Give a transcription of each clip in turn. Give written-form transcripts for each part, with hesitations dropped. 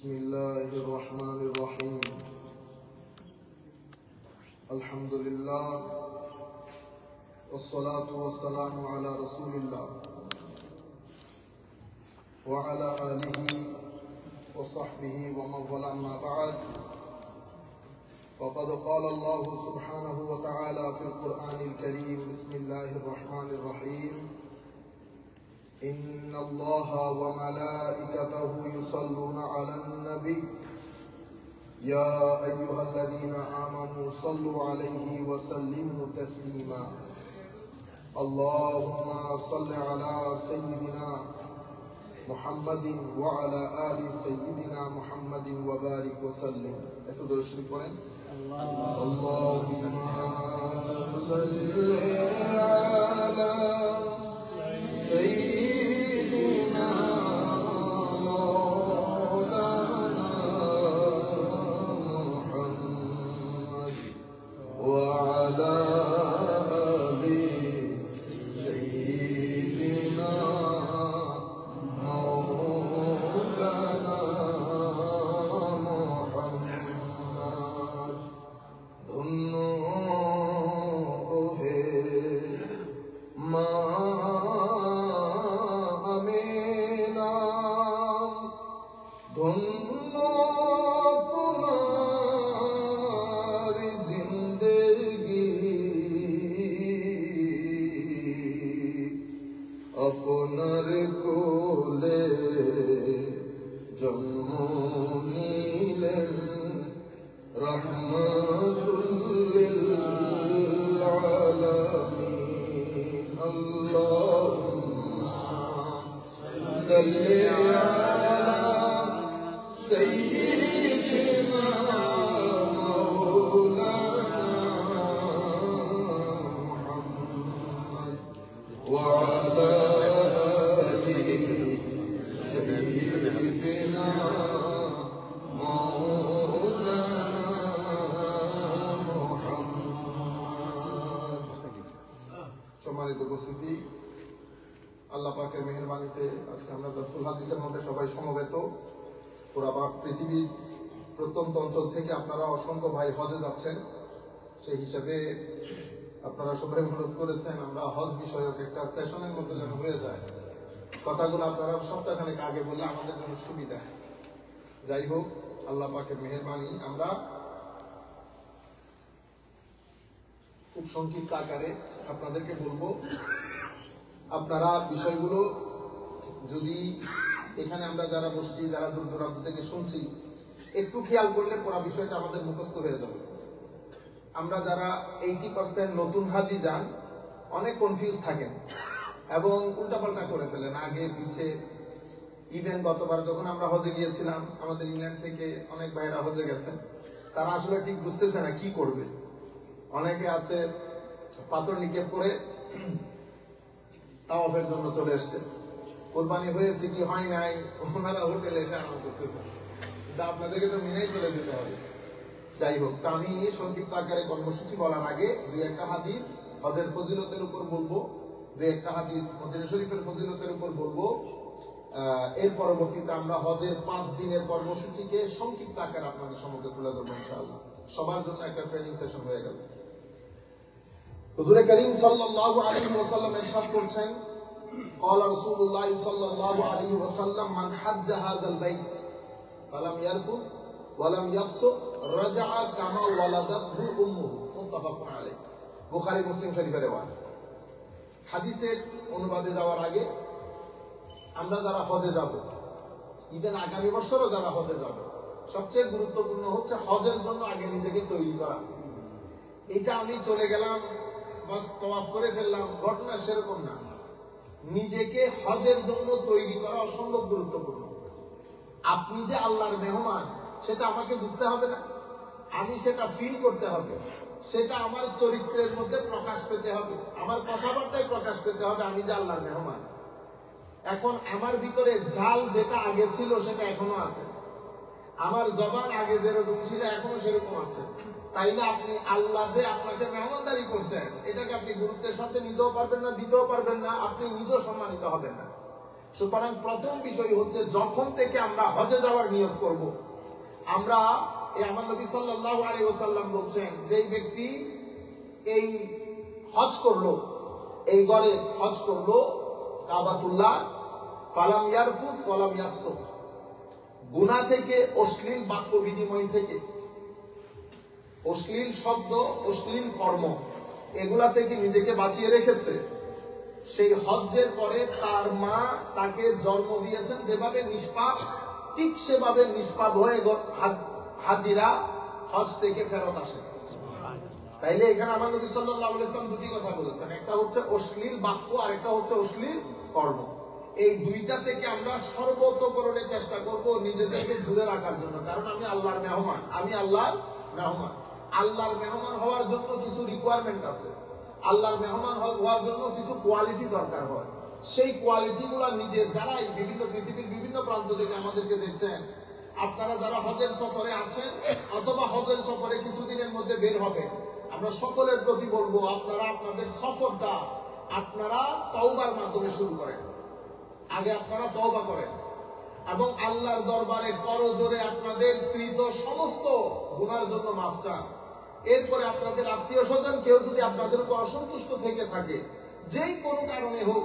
بسم الله الرحمن الرحيم. الحمد لله والصلاة والسلام على رسول الله وعلى آله وصحبه ومن والاه، أما بعد، فقد قال الله سبحانه وتعالى في القرآن الكريم: بسم الله الرحمن الرحيم. إن الله وملائكته يصلون على النبي يا أيها الذين آمنوا صلوا عليه وسلموا تسليما. اللهم صل على سيدنا محمد وعلى آل سيدنا محمد وبارك وسلم. একটু দরুদ শরীফ পড়েন। اللهم صل على سيدنا مولانا محمد وعلى آل سيدنا مولانا محمد. ধন্য হে মা ধন্য তোমার জিন্দেগি, আপনার কোলে জন্ম নিলেন রহমাতুল লিল আলামিন। আল্লাহুম্মা সাল্লি আলা سيدنا مولانا محمد وعلى آل سيدنا مولانا محمد. সম্মানিত উপস্থিতি, আল্লাহ পাকের মেহেরবানিতে আজকে আমরা দারসুল হাদিসের মধ্যে সবাই সমবেত। পুরা পৃথিবীর প্রত্যন্ত অঞ্চল থেকে আপনারা অসংখ্য ভাই হজে যাচ্ছেন। সেই হিসাবে আপনারা সবাই অনুরোধ করেছেন আমরা হজ বিষয়ক একটা সেশনের মধ্যে যেন হয়ে যায়। কথাগুলো আপনারা সপ্তাহখানেক আগে বললে আমাদের জন্য সুবিধা। যাই হোক, আল্লাহ পাকের মেহেরবানি, আমরা খুব সংক্ষিপ্ত আকারে আপনাদেরকে বলবো। আপনারা বিষয়গুলো যদি এখানে আমরা যারা বসছি, যারা দূর দূরান্ত থেকে শুনছি, একটু খেয়াল করলে পুরো বিষয়টা আমাদের মুখস্থ হয়ে যাবে। আমরা যারা 80% নতুন হাজি যান, অনেক কনফিউজ থাকেন এবং উল্টাপাল্টা করে ফেলেন আগে পিছে। ইভেন গতবার যখন আমরা হজে গিয়েছিলাম, আমাদের ইংল্যান্ড থেকে অনেক ভাইরা হজে গেছেন, তারা আসলে ঠিক বুঝতেছে না কি করবে। অনেকে আছে পাথর নিক্ষেপ করে তাওয়াফের জন্য চলে এসছে। কোরবানি হয়েছে কি হয় নাই, ওনারা হোটেলে এসে আরাম করতেছেন, কিন্তু আপনাদেরকে তো মিনাই চলে যেতে হবে। যাই হোক, তা আমি সংক্ষিপ্ত আকারে কর্মসূচি বলার আগে দুই একটা হাদিস হজের ফজিলতের উপর বলবো, দুই একটা হাদিস মদিনা শরীফের ফজিলতের উপর বলবো। এর পরবর্তীতে আমরা হজের 5 দিনের কর্মসূচিকে সংক্ষিপ্ত আকারে আপনাদের সম্মুখে তুলে ধরবো ইনশাআল্লাহ। সবার জন্য একটা ট্রেনিং সেশন হয়ে গেল। হুজুর করিম সাল্লাল্লাহু আলাইহি ওয়াসাল্লাম ইরশাদ করেছেন: قال رسول الله صلى الله عليه وسلم من حج هذا البيت فلم يرفث ولم يفسق رجع كما ولدته امه متفق عليه। বুখারী মুসলিম শরীফের রিওয়ায়াত। হাদিসের অনুবাদে যাওয়ার আগে আমরা যারা হজে যাব, ইভেন আগামী বছরও যারা হজে যাব, সবচেয়ে গুরুত্বপূর্ণ হচ্ছে হজের জন্য আগে নিজেকে তৈরি করা। এটা আমি চলে গেলাম বাস তাওয়াফ করে ফেললাম, ঘটনা সেরকম না। নিজেকে হজের জন্য তৈরি করা অসম্ভব গুরুত্বপূর্ণ। আপনি যে আল্লাহর মেহমান, সেটা আমাকে বুঝতে হবে না? আমি সেটা ফিল করতে হবে, সেটা আমার চরিত্রের মধ্যে প্রকাশ পেতে হবে, আমার কথাবার্তায় প্রকাশ পেতে হবে আমি যে আল্লাহর মেহমান। এখন আমার ভিতরে ঝাল যেটা আগে ছিল সেটা এখনো আছে, আমার জবান আগে যেরকম ছিল এখনো সেরকম আছে। তাইলে আপনি আল্লাহ যে আপনাকে মেহমানদারি করছেন, এটাকে আপনি গুরুত্বের সাথে নিতেও পারবেন না, দিতেও পারবেন না, আপনি নিজেও সম্মানিত হবেন না। সুতরাং প্রথম বিষয় হচ্ছে যখন থেকে আমরা হজে যাওয়ার নিয়ত করব, আমরা আমার নবী সাল্লাল্লাহু আলাইহি ওয়াসাল্লাম বলছেন, যেই ব্যক্তি এই হজ করলো, এই ঘরে হজ করলো কাবাতুল্লাহ, ফালাম ইয়ারফুস ওয়ালাম ইয়াফসুক, গুনাহ থেকে, অশ্লীল বাক্য বিনিময় থেকে, অশ্লীল শব্দ, অশ্লীল কর্ম, এগুলা থেকে নিজেকে বাঁচিয়ে রেখেছে, সেই হজ্জের পরে তার মা তাকে জন্ম দিয়েছেন যেভাবে নিষ্পাপ, ঠিক সেভাবে নিষ্পাপ হয়ে হাজিরা হজ থেকে ফেরত আসে। তাইলে এখানে আমার নবী সাল্লাল্লাহু আলাইহি ওয়াসাল্লাম দুটি কথা বলেছেন, একটা হচ্ছে অশ্লীল বাক্য আর একটা হচ্ছে অশ্লীল কর্ম। এই দুইটা থেকে আমরা সর্বোত্তকরণের চেষ্টা করব নিজেদেরকে দূরে রাখার জন্য, কারণ আমি আল্লাহর মেহমান, আমি আল্লাহর মেহমান। আল্লাহর মেহমান হওয়ার জন্য কিছু রিকোয়ারমেন্ট আছে, আল্লাহর মেহমান হওয়ার জন্য কিছু কোয়ালিটি দরকার হয়। সেই কোয়ালিটি গুলা নিজে যারাই বিভিন্ন পৃথিবীর বিভিন্ন প্রান্ত থেকে আমাদেরকে দেখছেন, আপনারা যারা হজের সফরে আছেন অথবা হজের সফরে কিছুদিনের মধ্যে বের হবেন, আমরা সকলের প্রতি বলবো আপনারা আপনাদের সফরটা আপনারা তওবার মাধ্যমে শুরু করেন। আগে আপনারা তওবা করেন এবং আল্লাহর দরবারে করজোরে আপনাদের কৃত সমস্ত গুনার জন্য মাফ চান। এরপরে আপনাদের আত্মীয় স্বজন কেউ যদি আপনাদের উপর অসন্তুষ্ট থেকে থাকে, যেই কোনো কারণে হোক,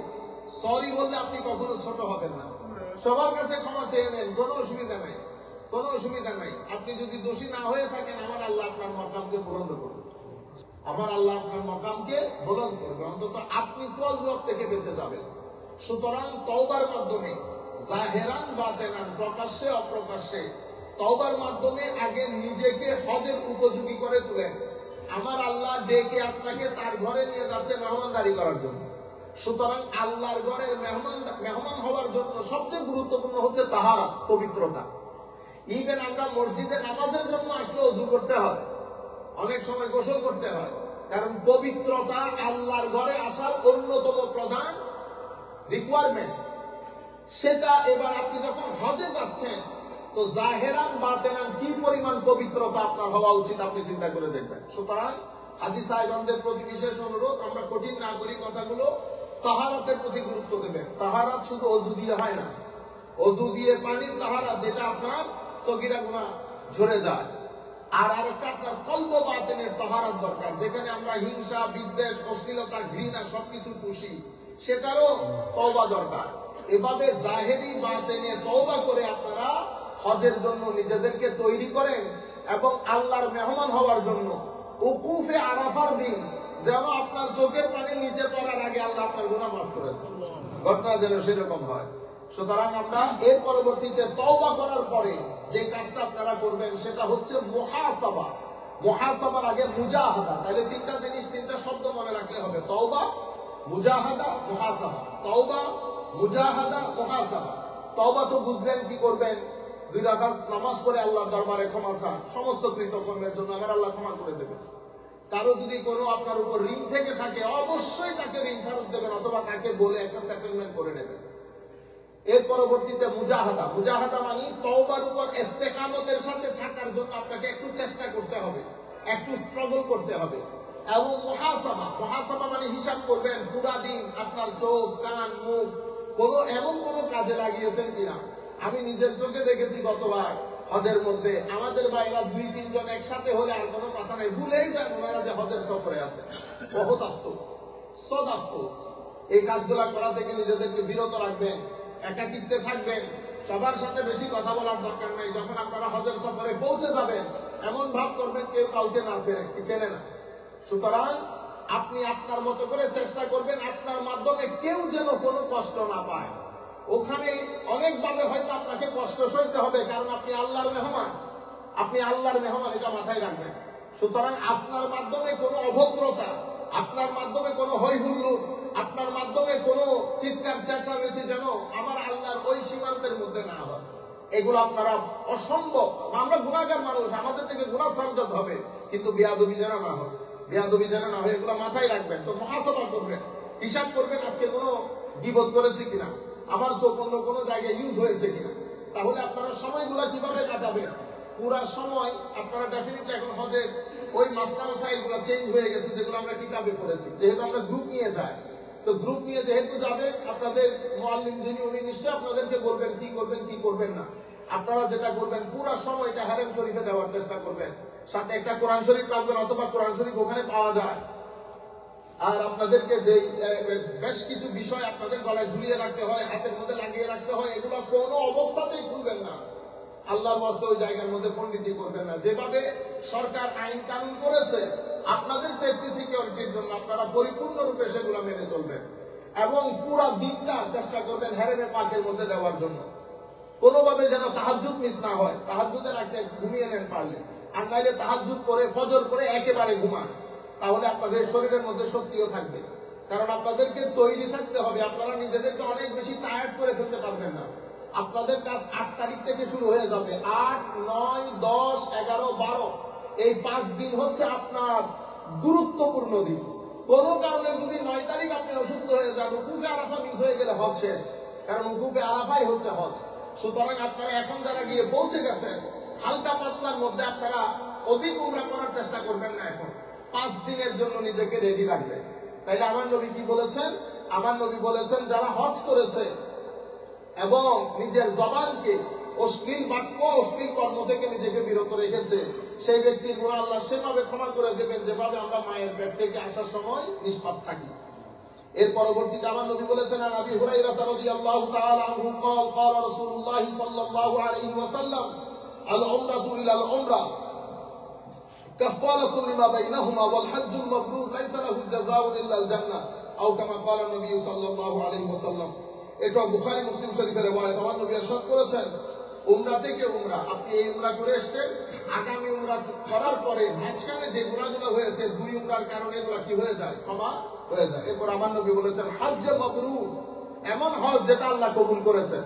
সরি বললে আপনি কখনো ছোট হবেন না, সবার কাছে ক্ষমা চেয়ে নেন, কোনো অসুবিধা নাই, কোনো অসুবিধা নাই। আপনি যদি দোষী না হয়ে থাকেন, আমার আল্লাহ আপনার মাকামকে বুলন্দ করবে, আমার আল্লাহ আপনার মাকামকে বুলন্দ করবে, অন্তত আপনি সওয়াল জবাব থেকে বেঁচে যাবেন। সুতরাং তওবার মাধ্যমে জাহেরান বাতেনান, প্রকাশ্যে অপ্রকাশ্যে, তওবার মাধ্যমে আগে নিজেকে হজের উপযোগী করে তুলেন। আমার আল্লাহ ডেকে আপনাকে তার ঘরে নিয়ে যাচ্ছে মেহমানদারি করার জন্য। সুতরাং আল্লাহর ঘরের মেহমান হওয়ার জন্য সবচেয়ে গুরুত্বপূর্ণ হচ্ছে তাহারাত, পবিত্রতা। ইভেন আমরা মসজিদে নামাজের জন্য আসলে ওযু করতে হয়, অনেক সময় গোসল করতে হয়, কারণ পবিত্রতা আল্লাহর ঘরে আসার অন্যতম প্রধান রিকোয়ারমেন্ট। সেটা এবার আপনি যখন হজে যাচ্ছেন, তো জাহেরান বাতেনান কি পরিমাণ পবিত্রতা আপনার হওয়া উচিত আপনি চিন্তা করে দেখবেন। সুতরাং হাজী সাহেবদের প্রতি বিশেষ অনুরোধ, আমরা কঠিন না করি কথাগুলো, তাহারাতের প্রতি গুরুত্ব দেবেন। তাহারাত শুধু ওযু দিয়ে হয় না, ওযু দিয়ে পানির তাহারাত, যেটা আপনার সগীরা গুনাহ ঝরে যায়, আর আরেকটা আপনার কলব বাতেনের তাহারাত দরকার, যেখানে আমরা হিংসা, বিদ্বেষ, অশ্লীলতা, ঘৃণা সবকিছু পুষি, সেটারও তওবা দরকার। এভাবে জাহেরি বাতেনে তওবা করে আপনারা হজের জন্য নিজেদেরকে তৈরি করেন এবং আল্লাহর মেহমান হওয়ার জন্য উকুফে আরাফার দিন যেন আপনার চোখের পানি নিচে পড়ার আগে আল্লাহ আপনার গুনাহ মাফ করে দেন, ঘটনা যেন সেরকম হয়। সুতরাং আমরা এর পরবর্তীতে তওবা করার পরে যে কাজটা আপনারা করবেন সেটা হচ্ছে মুহাসাবা। মুহাসাবার আগে মুজাহাদা। তাহলে তিনটা জিনিস, তিনটা শব্দ মনে রাখলে হবে, তওবা, মুজাহাদা, মুহাসাবা। তওবা, মুজাহাদা, মুহাসাবা। তওবা তো বুঝলেন, কি করবেন? 2 রাকাত নামাজ পড়ে আল্লাহর দরবারে ক্ষমা চান, সমস্ত কৃতকর্মের জন্য আমার আল্লাহ ক্ষমা করে দেবেন। কারো যদি কোনো আপনার উপর ঋণ থেকে থাকে, অবশ্যই তাকে ঋণ ফেরত দেবেন, অথবা তাকে বলে একটা সেটেলমেন্ট করে নেবেন। এর পরবর্তীতে মুজাহাদা। মুজাহাদা মানে তওবার উপর ইস্তেকামতের সাথে থাকার জন্য আপনাকে একটু চেষ্টা করতে হবে, একটু স্ট্রাগল করতে হবে। এবং মুহাসাবা। মুহাসাবা মানে হিসাব করবেন পুরা দিন আপনার চোখ, কান, মুখ এমন কোনো কাজে লাগিয়েছেন কিনা। আমি নিজের চোখে দেখেছি গতবার হজের মধ্যে আমাদের ভাইরা 2-3 জন একসাথে হলে আর কোনো কথা নাই, ভুলেই যান ওনারা যে হজের সফরে আছে। বহুত আফসোস, সদ আফসোস। এই কাজগুলা করা থেকে নিজেদেরকে বিরত রাখবেন, একাকিত্বে থাকবেন, সবার সাথে বেশি কথা বলার দরকার নাই। যখন আপনারা হজের সফরে পৌঁছে যাবেন, এমন ভাব করবেন কেউ কাউকে না চেনে না। সুতরাং আপনি আপনার মতো করে চেষ্টা করবেন আপনার মাধ্যমে কেউ যেন কোনো কষ্ট না পায়। ওখানে অনেকভাবে হয়তো আপনাকে কষ্ট সইতে হবে, কারণ আপনি আল্লাহর মেহমান, আপনি আল্লাহর মেহমান, এটা মাথায় রাখবেন। সুতরাং আপনার মাধ্যমে কোনো অভদ্রতা, আপনার মাধ্যমে কোনো হইহুল্লোড়, আপনার মাধ্যমে কোনো চিৎকার চেঁচামেচি যেন আমার আল্লাহর ওই সীমান্তের মধ্যে না হয়। এগুলো আপনারা অসম্ভব। আমরা গুনাহগার মানুষ, আমাদের থেকে গুনাহ সঞ্জত হবে, কিন্তু বেয়াদবি যেন না হয়, বেয়াদবি যেন না হয়, এগুলো মাথায় রাখবেন। তো মুহাসাবা করবেন, হিসাব করবেন আজকে কোনো গীবত করেছি কিনা, আমার চোখ অন্য কোনো জায়গায় ইউজ হয়েছে কিনা। তাহলে আপনারা সময়গুলো কিভাবে কাটাবেন, পুরা সময় আপনারা ডেফিনেটলি এখন হজের ওই মাসলা মাসাইলগুলো চেঞ্জ হয়ে গেছে, যেগুলো আমরা কিতাবে পড়েছি, যেহেতু আমরা গ্রুপ নিয়ে যাই। তো গ্রুপ নিয়ে যেহেতু যাবেন, আপনাদের মুআল্লিম যিনি উনি নিশ্চয়ই আপনাদেরকে বলবেন কি করবেন কি করবেন না। আপনারা যেটা করবেন পুরো সময়টা হারেম শরীফে দেওয়ার চেষ্টা করবেন, সাথে একটা কোরআন শরীফ রাখবেন, অথবা কোরআন শরীফ ওখানে পাওয়া যায়। আর আপনাদেরকে যে বেশ কিছু বিষয় আপনাদের গলায় ঝুলিয়ে রাখতে হয়, হাতের মধ্যে লাগিয়ে রাখতে হয়, এগুলো কোনো অবস্থাতেই খুলবেন না। আল্লাহর ওয়াস্তে ওই জায়গার মধ্যে পণ্ডিতি করবেন না। যেভাবে সরকার আইন কানুন করেছে আপনাদের সেফটি সিকিউরিটির জন্য, আপনারা পরিপূর্ণরূপে সেগুলো মেনে চলবেন এবং পুরো দিনটা চেষ্টা করবেন হেরেমে পাকের মধ্যে দেওয়ার জন্য। কোনোভাবে যেন তাহাজ্জুদ মিস না হয়। তাহাজ্জুদের আগে ঘুমিয়ে নেন পারলে, আর নাইলে তাহাজ্জুদ করে ফজর করে একেবারে ঘুমান, তাহলে আপনাদের শরীরের মধ্যে শক্তিও থাকবে। কারণ আপনাদেরকে তৈরি থাকতে হবে, আপনারা নিজেদেরকে অনেক বেশি টায়ার্ড করে ফেলতে পারবেন না। আপনাদের কাজ 8 তারিখ থেকে শুরু হয়ে যাবে। 8, 9, 10, 11, 12 এই 5 দিন হচ্ছে আপনার গুরুত্বপূর্ণ দিন। কোন কারণে যদি 9 তারিখ আপনি অসুস্থ হয়ে যান, উকুফে আরাফা মিস হয়ে গেলে হজ শেষ। কারণ উকুফে আরাফাই হচ্ছে হজ। সুতরাং আপনারা এখন যারা গিয়ে পৌঁছে গেছেন, হালকা পাতলার মধ্যে আপনারা অধিক উমরা করার চেষ্টা করবেন না। এখন 5 দিনের জন্য নিজেকে রেডি রাখবেন। তাইলে আমার নবী কি বলেছেন? আমার নবী বলেছেন যারা হজ করেছে এবং নিজের জবানকে অশ্লীল বাক্য অশ্লীল কর্ম থেকে নিজেকে বিরত রেখেছে, সেই ব্যক্তির গুনাহ আল্লাহ সেভাবে ক্ষমা করে দেবেন যেভাবে আমরা মায়ের পেট থেকে আসার সময় নিষ্পাপ থাকি। এর পরবর্তীতে আমার নবী বলেছেন, আন আবি হুরায়রা রাদিয়াল্লাহু তাআলা আনহু قال قال رسول الله صلى الله عليه وسلم العمرة إلى العمرة كفارة لما بينهما والحج المبرور ليس له جزاء إلا الجنة أو كما قال النبي صلى الله عليه وسلم। এটা বুখারী মুসলিম শরীফের riwayat। আমার নবী ইরশাদ করেছেন, উমরা থেকে উমরা, আপনি এই উমরা করে এসেছেন, আগামী উমরা করার পরে মাঝখানে যে গুনাহগুলো হয়েছে 2 উমরার কারণে এগুলো কি হয়ে যায়? ক্ষমা হয়ে যায়। এরপর আমার নবী বলেছেন হজ্জে মাবরুর, এমন হজ যেটা আল্লাহ কবুল করেছেন।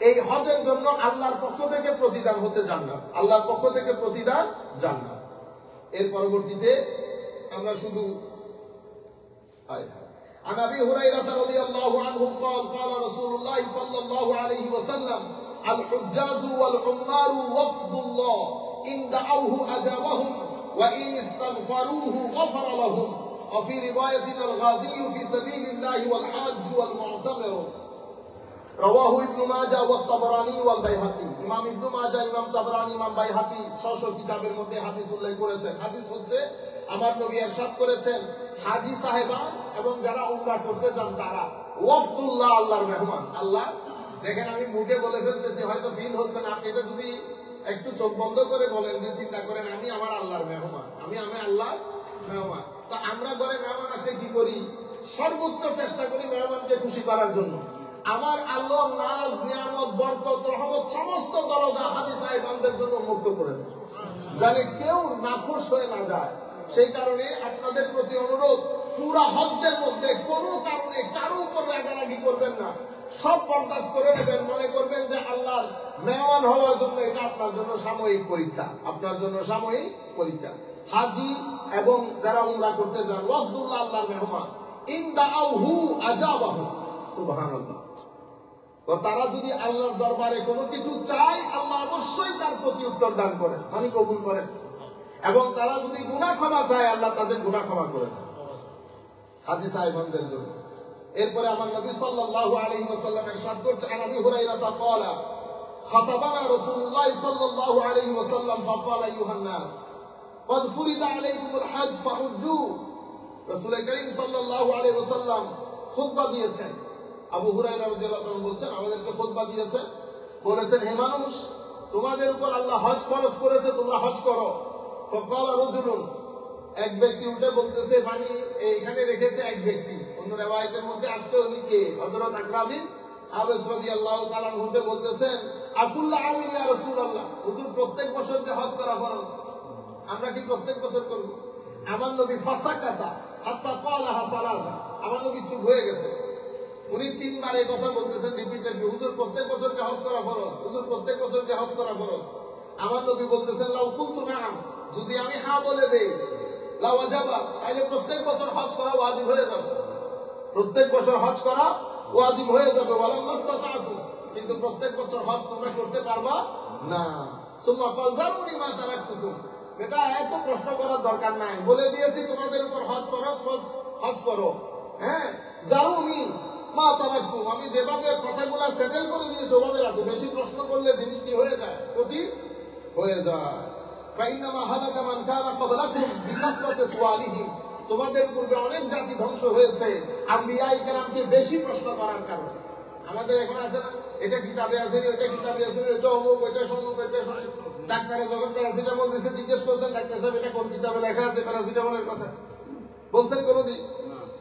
এই হজের জন্য আল্লাহর পক্ষ থেকে প্রতিদান হচ্ছে জান্নাত। আল্লাহর পক্ষ থেকে প্রতিদান জান্নাত। এর পরবর্তীতে আমরা শুধু عن ابي هريره رضي الله عنه قال قال رسول الله صلى الله عليه وسلم الحجاج والعمار وفد الله ان دعوه اجابهم وان استغفروه غفر لهم وفي روايه الغازي في سبيل الله والحاج والمعتمر رواه ابن ماجه والطبراني والبيهقي। ইমাম ইবনে মাজাহ, ইমাম তাবরানী, ইমাম বাইহাকি 600 কিতাবের মধ্যে হাদিস উল্লেখ করেছেন। হাদিস হচ্ছে আমার নবী ইরশাদ করেছেন, হাজী সাহেবান এবং যারা উমরা করতে যান তারা ওয়াফদুল্লাহ, আল্লাহর মেহমান। আল্লাহ, দেখেন আমি মুখে বলে ফেলতেছি, হয়তো ফিল হচ্ছে না, আপনি এটা যদি একটু চোখ বন্ধ করে বলেন যে চিন্তা করেন আমি আমার আল্লাহর মেহমান, আমি আল্লাহর মেহমান। তো আমরা ঘরে মেহমান আসলে কি করি? সর্বোচ্চ চেষ্টা করি মেহমানকে খুশি করার জন্য। আমার আল্লাহর নাজ, নিয়ামত, বরকত, রহমত সমস্ত দরজা হাজী সাহেবানদের জন্য মুক্ত করে দেন, যাতে কেউ নাখুশ হয়ে না যায়। সেই কারণে আপনাদের প্রতি অনুরোধ, পুরা হজ্জের মধ্যে কোনো কারণে কারো উপর রাগারাগি করবেন না, সব বরদাস্ত করে নেবেন। মনে করবেন যে আল্লাহর মেহমান হওয়ার জন্য এটা আপনার জন্য সাময়িক পরীক্ষা, আপনার জন্য সাময়িক পরীক্ষা। হাজী এবং যারা উমরা করতে যান ওয়াফদুল্লাহ, আল্লাহর মেহমান। ইন দাআউহু আজাবাহু, সুবহানাল্লাহ। তো তারা যদি আল্লাহর দরবারে কোনো কিছু চায়, আল্লাহ অবশ্যই তার প্রতি উত্তর দান করেন, আমি কবুল করেন। এবং তারা যদি গুনাহ ক্ষমা চায়, আল্লাহ তাদের গুনাহ ক্ষমা করেন, হাজী সাহেবদের জন্য। এরপরে আমার নবী সাল্লাল্লাহু আলাইহি ওয়াসাল্লাম ইরশাদ করেছেন, আন আবি হুরায়রা قال خطبنا رسول الله صلى الله عليه وسلم فقال ايها الناس قد فرض عليكم الحج فحجوا। রাসূল করিম সাল্লাল্লাহু আলাইহি ওয়াসাল্লাম খুতবা দিয়েছেন। আবু হুরায়রা রাদিয়াল্লাহু আনহু বলছেন, আমাদেরকে খুতবা দিয়েছেন, বলেছেন, হে মানুষ, তোমাদের উপর আল্লাহ হজ ফরজ করেছে, তোমরা হজ করো। ফাকাল রাজুলুন, এক ব্যক্তি উঠে বলতেছে, মানে এইখানে রেখেছে এক ব্যক্তি, অন্য riwayat-এর মধ্যে আসছে উনি কে? হযরত আকরা বিন আবিস রাদিয়াল্লাহু তাআলা উঠে বলতেছেন, আকুল্লা আমিন ইয়া রাসূলুল্লাহ, হুজুর প্রত্যেক বছর যে হজ করা ফরজ, আমরা কি প্রত্যেক বছর করব? আমার নবী ফাসাকাতা হাত্তা ক্বালাহা তালাসা, আমার নবী চুপ হয়ে গেছে। উনি 3 বার এই কথা বলতেছেন রিপিটেডলি, হুজুর প্রত্যেক বছর যে হজ করা ফরজ, হুজুর প্রত্যেক বছর যে হজ করা ফরজ। আমার নবী বলতেছেন, লাউ কুনতু নাআম, যদি আমি হ্যাঁ বলে দেই, লাউ ওয়াজাবা, তাহলে প্রত্যেক বছর হজ করা ওয়াজিব হয়ে যাবে, প্রত্যেক বছর হজ করা ওয়াজিব হয়ে যাবে। ওয়ালাম মাসতাতাতু, কিন্তু প্রত্যেক বছর হজ তোমরা করতে পারবা না। সুম্মা ক্বাল যারুনি মা তারাকতুকুম, বেটা এত প্রশ্ন করার দরকার নাই, বলে দিয়েছি তোমাদের উপর হজ ফরজ, হজ করো। হ্যাঁ, জারুনি মা তারাকুম, আমি যেভাবে কথাগুলো সেটেল করে দিয়েছি ওভাবে রাখো। বেশি প্রশ্ন করলে জিনিসটি হয়ে যায়, কঠিন হয়ে যায়। ফাইন্নামা হালাকা মান কানা ক্বাবলাকুম বিকাসরাতি সুআলিহিম, তোমাদের পূর্বে অনেক জাতি ধ্বংস হয়েছে আম্বিয়ায়ে কেরামকে বেশি প্রশ্ন করার কারণে। আমাদের এখন আছে না, এটা কিতাবে আছে, ওইটা কিতাবে আছে, এটা অমুক, ওইটা সমুক, ওইটা সমুক। ডাক্তারে যখন প্যারাসিটামল দিছে জিজ্ঞেস করছেন, ডাক্তার সাহেব এটা কোন কিতাবে লেখা আছে প্যারাসিটামলের কথা? বলছেন কোনদিন?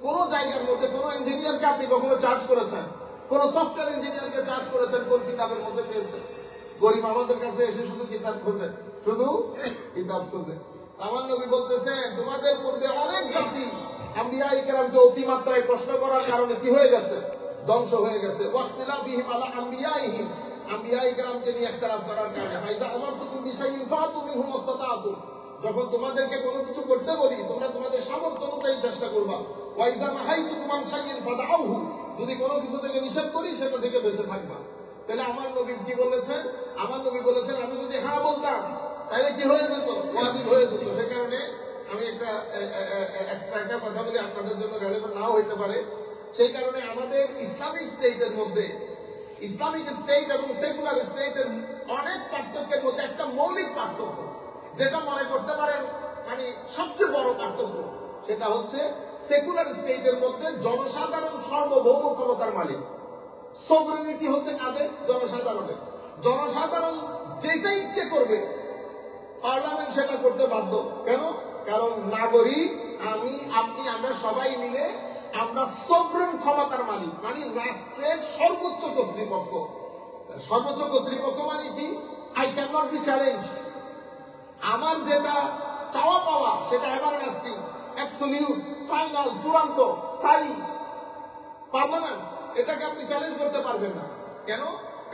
কোন জায়গার মধ্যে কোন ইঞ্জিনিয়ারকে আপনি কখনো চার্জ করেছেন? কোন সফটওয়্যার ইঞ্জিনিয়ারকে চার্জ করেছেন কোন কিতাবের মধ্যে পেয়েছে? গরিব আমাদের কাছে এসে শুধু কিতাব খোঁজে, শুধু কিতাব খোঁজে। আমার নবী বলতেছে তোমাদের পূর্বে অনেক জাতি আম্বিয়ায়ে কেরামকে অতিমাত্রায় প্রশ্ন করার কারণে কি হয়ে গেছে? ধ্বংস হয়ে গেছে। ওয়াখতিলাফিহিম আলা আম্বিয়াইহিম, আম্বিয়ায়ে কেরামকে নিয়ে ইখতিলাফ করার কারণে। ফাইজা আমারতুকুম বিশাইইন ফাতু মিনহু মাসতাতাতুম, যখন তোমাদেরকে কোনো কিছু করতে বলি তোমরা তোমাদের সামর্থ্য অনুযায়ী চেষ্টা করবা। ওয়াইজা নাহাইতুকুম আন শাইইন ফাদাউহু, যদি কোনো কিছু থেকে নিষেধ করি সেটা থেকে বেঁচে থাকবা। তাহলে আমার নবী কি বলেছেন? আমার নবী বলেছেন আমি যদি হ্যাঁ বলতাম তাহলে কি হয়ে যেত? ওয়াজিব হয়ে যেত। সে কারণে আমি একটা এক্সট্রা একটা কথা বলি, আপনাদের জন্য রেলেভেন্ট নাও হইতে পারে। সেই কারণে আমাদের ইসলামিক স্টেটের মধ্যে, ইসলামিক স্টেট এবং সেকুলার স্টেটের অনেক পার্থক্যের মধ্যে একটা মৌলিক পার্থক্য, যেটা মনে করতে পারেন মানে সবচেয়ে বড় পার্থক্য, সেটা হচ্ছে সেকুলার স্টেটের মধ্যে জনসাধারণ সার্বভৌম ক্ষমতার মালিক। সভরেনিটি হচ্ছে কাদের? জনসাধারণের। জনসাধারণ যেটা ইচ্ছে করবে পার্লামেন্ট সেটা করতে বাধ্য। কেন? কারণ নাগরিক আমি, আপনি, আমরা সবাই মিলে আমরা সভরেন ক্ষমতার মালিক, মানে রাষ্ট্রের সর্বোচ্চ কর্তৃপক্ষ। সর্বোচ্চ কর্তৃপক্ষ মানে কি? I can not be challenged. আমার যেটা চাওয়া পাওয়া সেটা এভারলাস্টিং, অ্যাবসলিউট, ফাইনাল, চূড়ান্ত, স্থায়ী, পার্মানেন্ট। এটাকে আপনি চ্যালেঞ্জ করতে পারবেন না। কেন?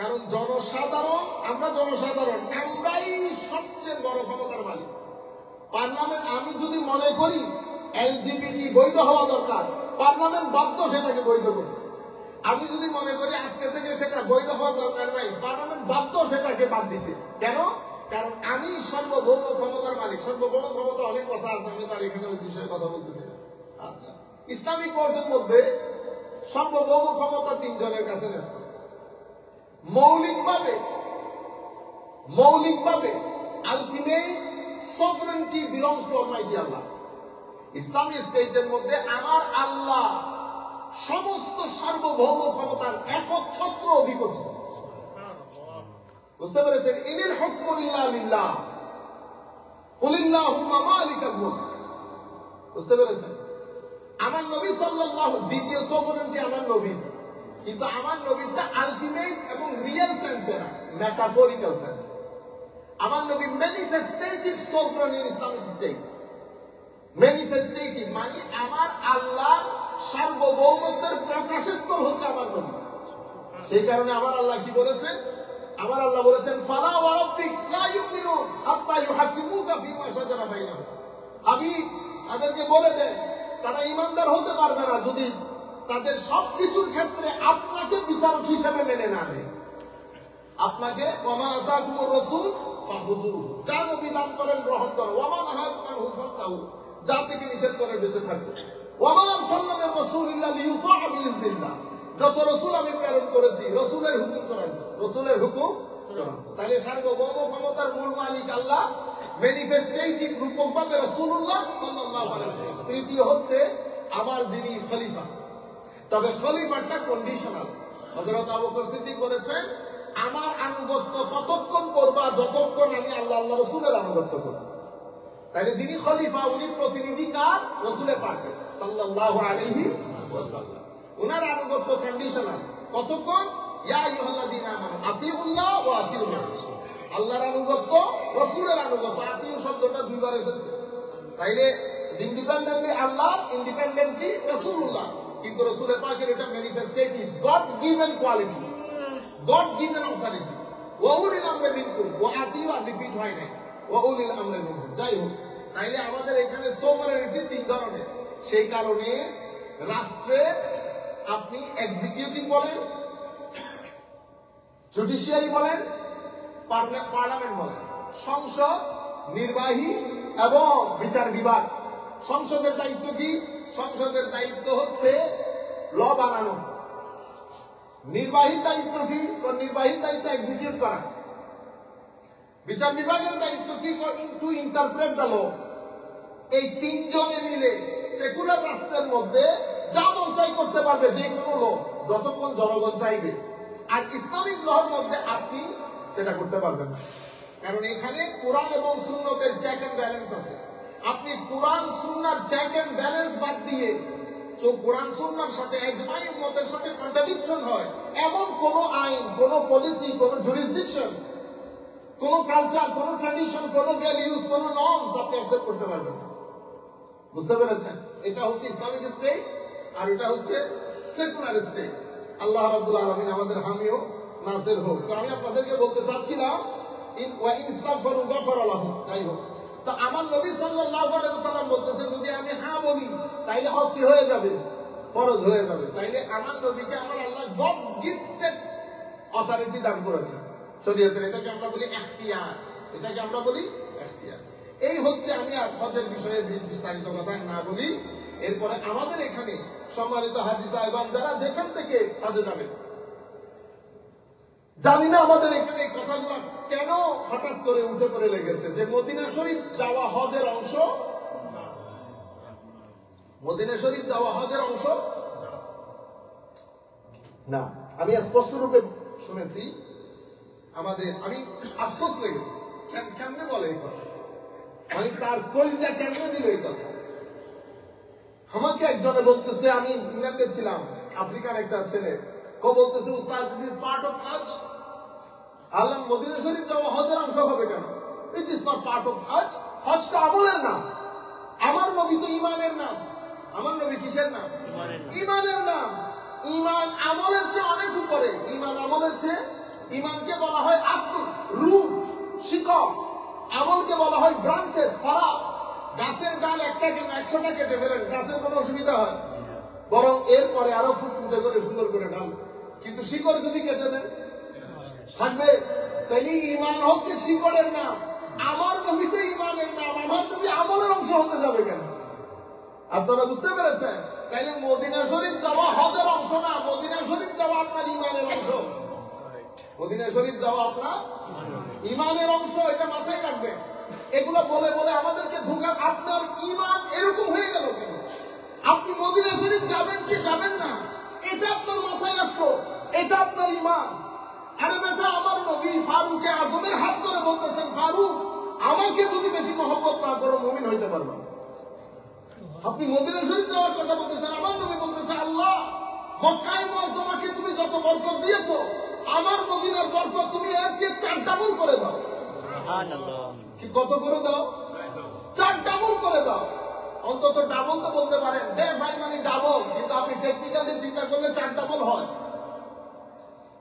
কারণ জনসাধারণ, আমরা জনসাধারণ, আমরাই সবচেয়ে বড় ক্ষমতার মালিক। পার্লামেন্ট, আমি যদি মনে করি এলজিবিটি বৈধ হওয়া দরকার, পার্লামেন্ট বাধ্য সেটাকে বৈধ করবে। আমি যদি মনে করি আজকে থেকে সেটা বৈধ হওয়া দরকার নাই, পার্লামেন্ট বাধ্য সেটাকে বাদ দিতে। কেন? কারণ আমি সর্বভৌম ক্ষমতার মালিক। সর্বভৌম ক্ষমতা অনেক কথা আছে, আমি তো আর এখানে ওই বিষয়ে কথা বলতেছি না। আচ্ছা, ইসলামিক কোর্টের মধ্যে সর্বভৌম ক্ষমতা তিনজনের কাছে ন্যস্ত। মৌলিকভাবে ultimate sovereignty belongs to almighty Allah. ইসলামী স্টেটের মধ্যে আমার আল্লাহ সমস্ত সার্বভৌম ক্ষমতার একচ্ছত্র অধিপতি। বুঝতে পেরেছেন? ইনিল হুকমু ইল্লা লিল্লাহ কুলিল্লাহুম্মা মালিকাল মুলক। বুঝতে পেরেছেন? আমার নবী সাল্লাল্লাহু, দ্বিতীয় সভরেনিটি আমার নবী, কিন্তু আমার নবীটা আলটিমেট এবং রিয়েল সেন্সে না, মেটাফরিক্যাল সেন্স। আমার নবী ম্যানিফেস্টেটিভ সভরেন ইন ইসলামিক স্টেট। ম্যানিফেস্টেটিভ মানে আমার আল্লাহর সার্বভৌমত্বের প্রকাশস্থল হচ্ছে আমার নবী। সেই কারণে আমার আল্লাহ কি বলেছেন? আমার আল্লাহ বলেছেন ফালা ওয়া রাব্বিক লা ইউমিনুন হাত্তা ইউহাক্কিমুকা ফীমা শাজারা বাইনাহুম। হাবিব, তাদেরকে বলে দেন তারা ঈমানদার হতে পারবে না যদি তাদের সবকিছুর ক্ষেত্রে আপনাকে বিচারক হিসেবে মেনে না নেয়। আপনাকে ওয়া আতাকুমুর রাসূল ফাখুযুহু, যা নবী দান করেন গ্রহণ করো, ওয়া মা নাহাকুম আনহু ফান্তাহু, যা থেকে নিষেধ করেন বেঁচে থাকো। ওয়া মা আরসালনা রাসূলিল্লাহ লিইউতাআ বিইজনিল্লাহ, যত রাসূল আমি প্রেরণ করেছি রাসূলের হুকুম চূড়ান্ত, রাসূলের হুকুম চূড়ান্ত। তাহলে সার্বভৌম ক্ষমতার মূল মালিক আল্লাহ, ম্যানিফেস্টেটিভ রূপকভাবে রাসূলুল্লাহ সাল্লাল্লাহু আলাইহি ওয়াসাল্লাম। তৃতীয় হচ্ছে আমার যিনি খলিফা, তবে খলিফাটা কন্ডিশনাল। হযরত আবু বকর সিদ্দিক বলেছেন আমার আনুগত্য ততক্ষণ করবা যতক্ষণ আমি আল্লাহ আল্লাহ রাসূলের আনুগত্য করব। তাহলে যিনি খলিফা উনি প্রতিনিধি কার? রাসূলের পাকের সাল্লাল্লাহু আলাইহি ওয়াসাল্লাম। উনার আনুগত্য কন্ডিশনাল। কতক্ষণ? ইয়া আইয়ুহাল্লাযীনা আমানু আতিউল্লাহ ওয়া আতিউর রাসূল। আল্লাহর আনুগত্য, রাসূলের আনুগত্য। আতিউ শব্দটা দুইবার এসেছে। তাইলে ইন্ডিপেন্ডেন্টলি আল্লাহ, ইন্ডিপেন্ডেন্টলি রাসূলুল্লাহ। কিন্তু রাসূলের পাকের এটা manifestative God given quality, God given authority. ওয়া উলিল আমরি মিনকুম, ওয়া আতিউ আর রিপিট হয় নাই, ওয়া উলিল আমরি মিনকুম। যাই হোক, তাইলে আমাদের এখানে সভরেনিটি তিন ধরনের। সেই কারণে রাষ্ট্রে আপনি এক্সিকিউটিভ বলেন, জুডিশিয়ারি বলেন, পার্লামেন্ট বলেন, সংসদ, নির্বাহী এবং বিচার বিভাগ। সংসদের দায়িত্ব কি? সংসদের দায়িত্ব হচ্ছে ল বানানো। নির্বাহী দায়িত্ব কি? নির্বাহী দায়িত্ব এক্সিকিউট করা। বিচার বিভাগের দায়িত্ব কি? To interpret the law. এই তিনজনে মিলে সেকুলার রাষ্ট্রের মধ্যে যা মন চাই করতে পারবে, যে কোনো ল, যতক্ষণ জনগণ চাইবে। আর ইসলামিক লর মধ্যে আপনি সেটা করতে পারবেন না, কারণ এখানে কোরআন এবং সুন্নতের চেক এন্ড ব্যালেন্স আছে। আপনি কোরআন সুন্নাহর চেক এন্ড ব্যালেন্স বাদ দিয়ে কোরআন সুন্নাহর সাথে ইজমাই উম্মতের সাথে কন্ট্রাডিকশন হয় এমন কোন আইন, কোন পলিসি, কোন জুরিসডিকশন, কোন কালচার, কোন ট্র্যাডিশন, কোন ভ্যালিউজ, কোন নর্মস আপনি অ্যাকসেপ্ট করতে পারবেন না। বুঝতে পেরেছেন? এটা হচ্ছে ইসলামিক স্টেট আর এটা হচ্ছে সেকুলার স্টেট। আল্লাহ রাব্বুল আলামিন আমাদের হামিও নাসির হোক। তো আমি আপনাদেরকে বলতে চাচ্ছিলাম ইসলাম ফরু গফার লাহু। যাই হোক, তো আমার নবী সাল্লাল্লাহু আলাইহি ওয়াসাল্লাম বলতেছেন যদি আমি হ্যাঁ বলি তাইলে হজ কি হয়ে যাবে? ফরজ হয়ে যাবে। তাইলে আমার নবীকে আমার আল্লাহ গড গিফটেড অথরিটি দান করেছেন শরীয়তের। এটাকে আমরা বলি ইখতিয়ার, এটাকে আমরা বলি ইখতিয়ার। এই হচ্ছে, আমি আর হজের বিষয়ে বিস্তারিত কথা না বলি। এরপরে আমাদের এখানে সম্মানিত হাজী সাহেবান যারা যেখান থেকে হজে যাবেন, জানি না আমাদের এখানে কথাগুলো কেন হঠাৎ করে উঠে পড়ে লেগেছে যে মদিনা শরীফ যাওয়া হজের অংশ। মদিনা শরীফ যাওয়া হজের অংশ না। আমি স্পষ্ট রূপে শুনেছি, আমি আফসোস লেগেছি কেমনে বলে এই কথা, মানে তার কলিজা কেমনে দিল এই কথা। আমাকে একজনে বলতেছে, আমি ইংল্যান্ডে ছিলাম, আফ্রিকার একটা ছেলে, বলতেছে উস্তাদ this is part of Hajj. আল্লাহ মদিনা শরীফ যাওয়া হজের অংশ হবে কেন? It is not part of Hajj. হজ তো আমলের নাম, আমার নবী তো ইমানের নাম। আমার নবী কিসের নাম? ইমানের নাম। ইমান আমলের চেয়ে অনেক উপরে। ইমান আমলের চেয়ে, ইমানকে বলা হয় আসল, রুট, শিকড়। আমলকে বলা হয় ব্রাঞ্চেস, ফারা। গাছের ডাল একটা কেন 100টা কেটে ফেলেন, গাছের কোনো অসুবিধা হয়? বরং এরপরে আরো ফুটফুটে করে সুন্দর করে ডাল, কিন্তু শিকড় যদি কেটে দেন থাকবে। তাইলে ইমান হচ্ছে শিকড়ের নাম। আমার নবী তো ইমানের নাম, আমার নবী আমলের অংশ হতে যাবে কেন? আপনারা বুঝতে পেরেছেন? তাইলে মদিনা শরীফ যাওয়া হজের অংশ না, মদিনা শরীফ যাওয়া আপনার ইমানের অংশ। মদিনা শরীফ যাওয়া আপনার ইমানের অংশ, এটা মাথায় রাখবেন। এগুলো বলে বলে আমাদেরকে ধোঁকা। আপনার ইমান এরকম হয়ে গেল কেন? আপনি মদিনা শরীফ যাবেন কি যাবেন না, এটা আপনার মাথায় আসলো, এটা আপনার ইমান। আরে বেটা, আমার নবী ফারুক আজমের হাত ধরে বলতেছেন, ফারুক আমাকে যদি বেশি মহব্বত না করো মুমিন হইতে পারবা। আপনি মদিনা শরীফ যাওয়ার কথা বলতেছেন, আমার নবী বলতেছে আল্লাহ মক্কায় মুআজ্জামাকে তুমি যত বরকত দিয়েছো, আমার মদিনার বরকত তুমি এর চেয়ে 4 ডাবল করে দাও। সুবহানাল্লাহ। কি কত করে দাও? 4 ডাবল করে দাও। অন্তত ডাবল তো বলতে পারেন, দে ভাই মানে ডাবল, কিন্তু আপনি টেকনিক্যালি চিন্তা করলে 4 ডাবল হয়।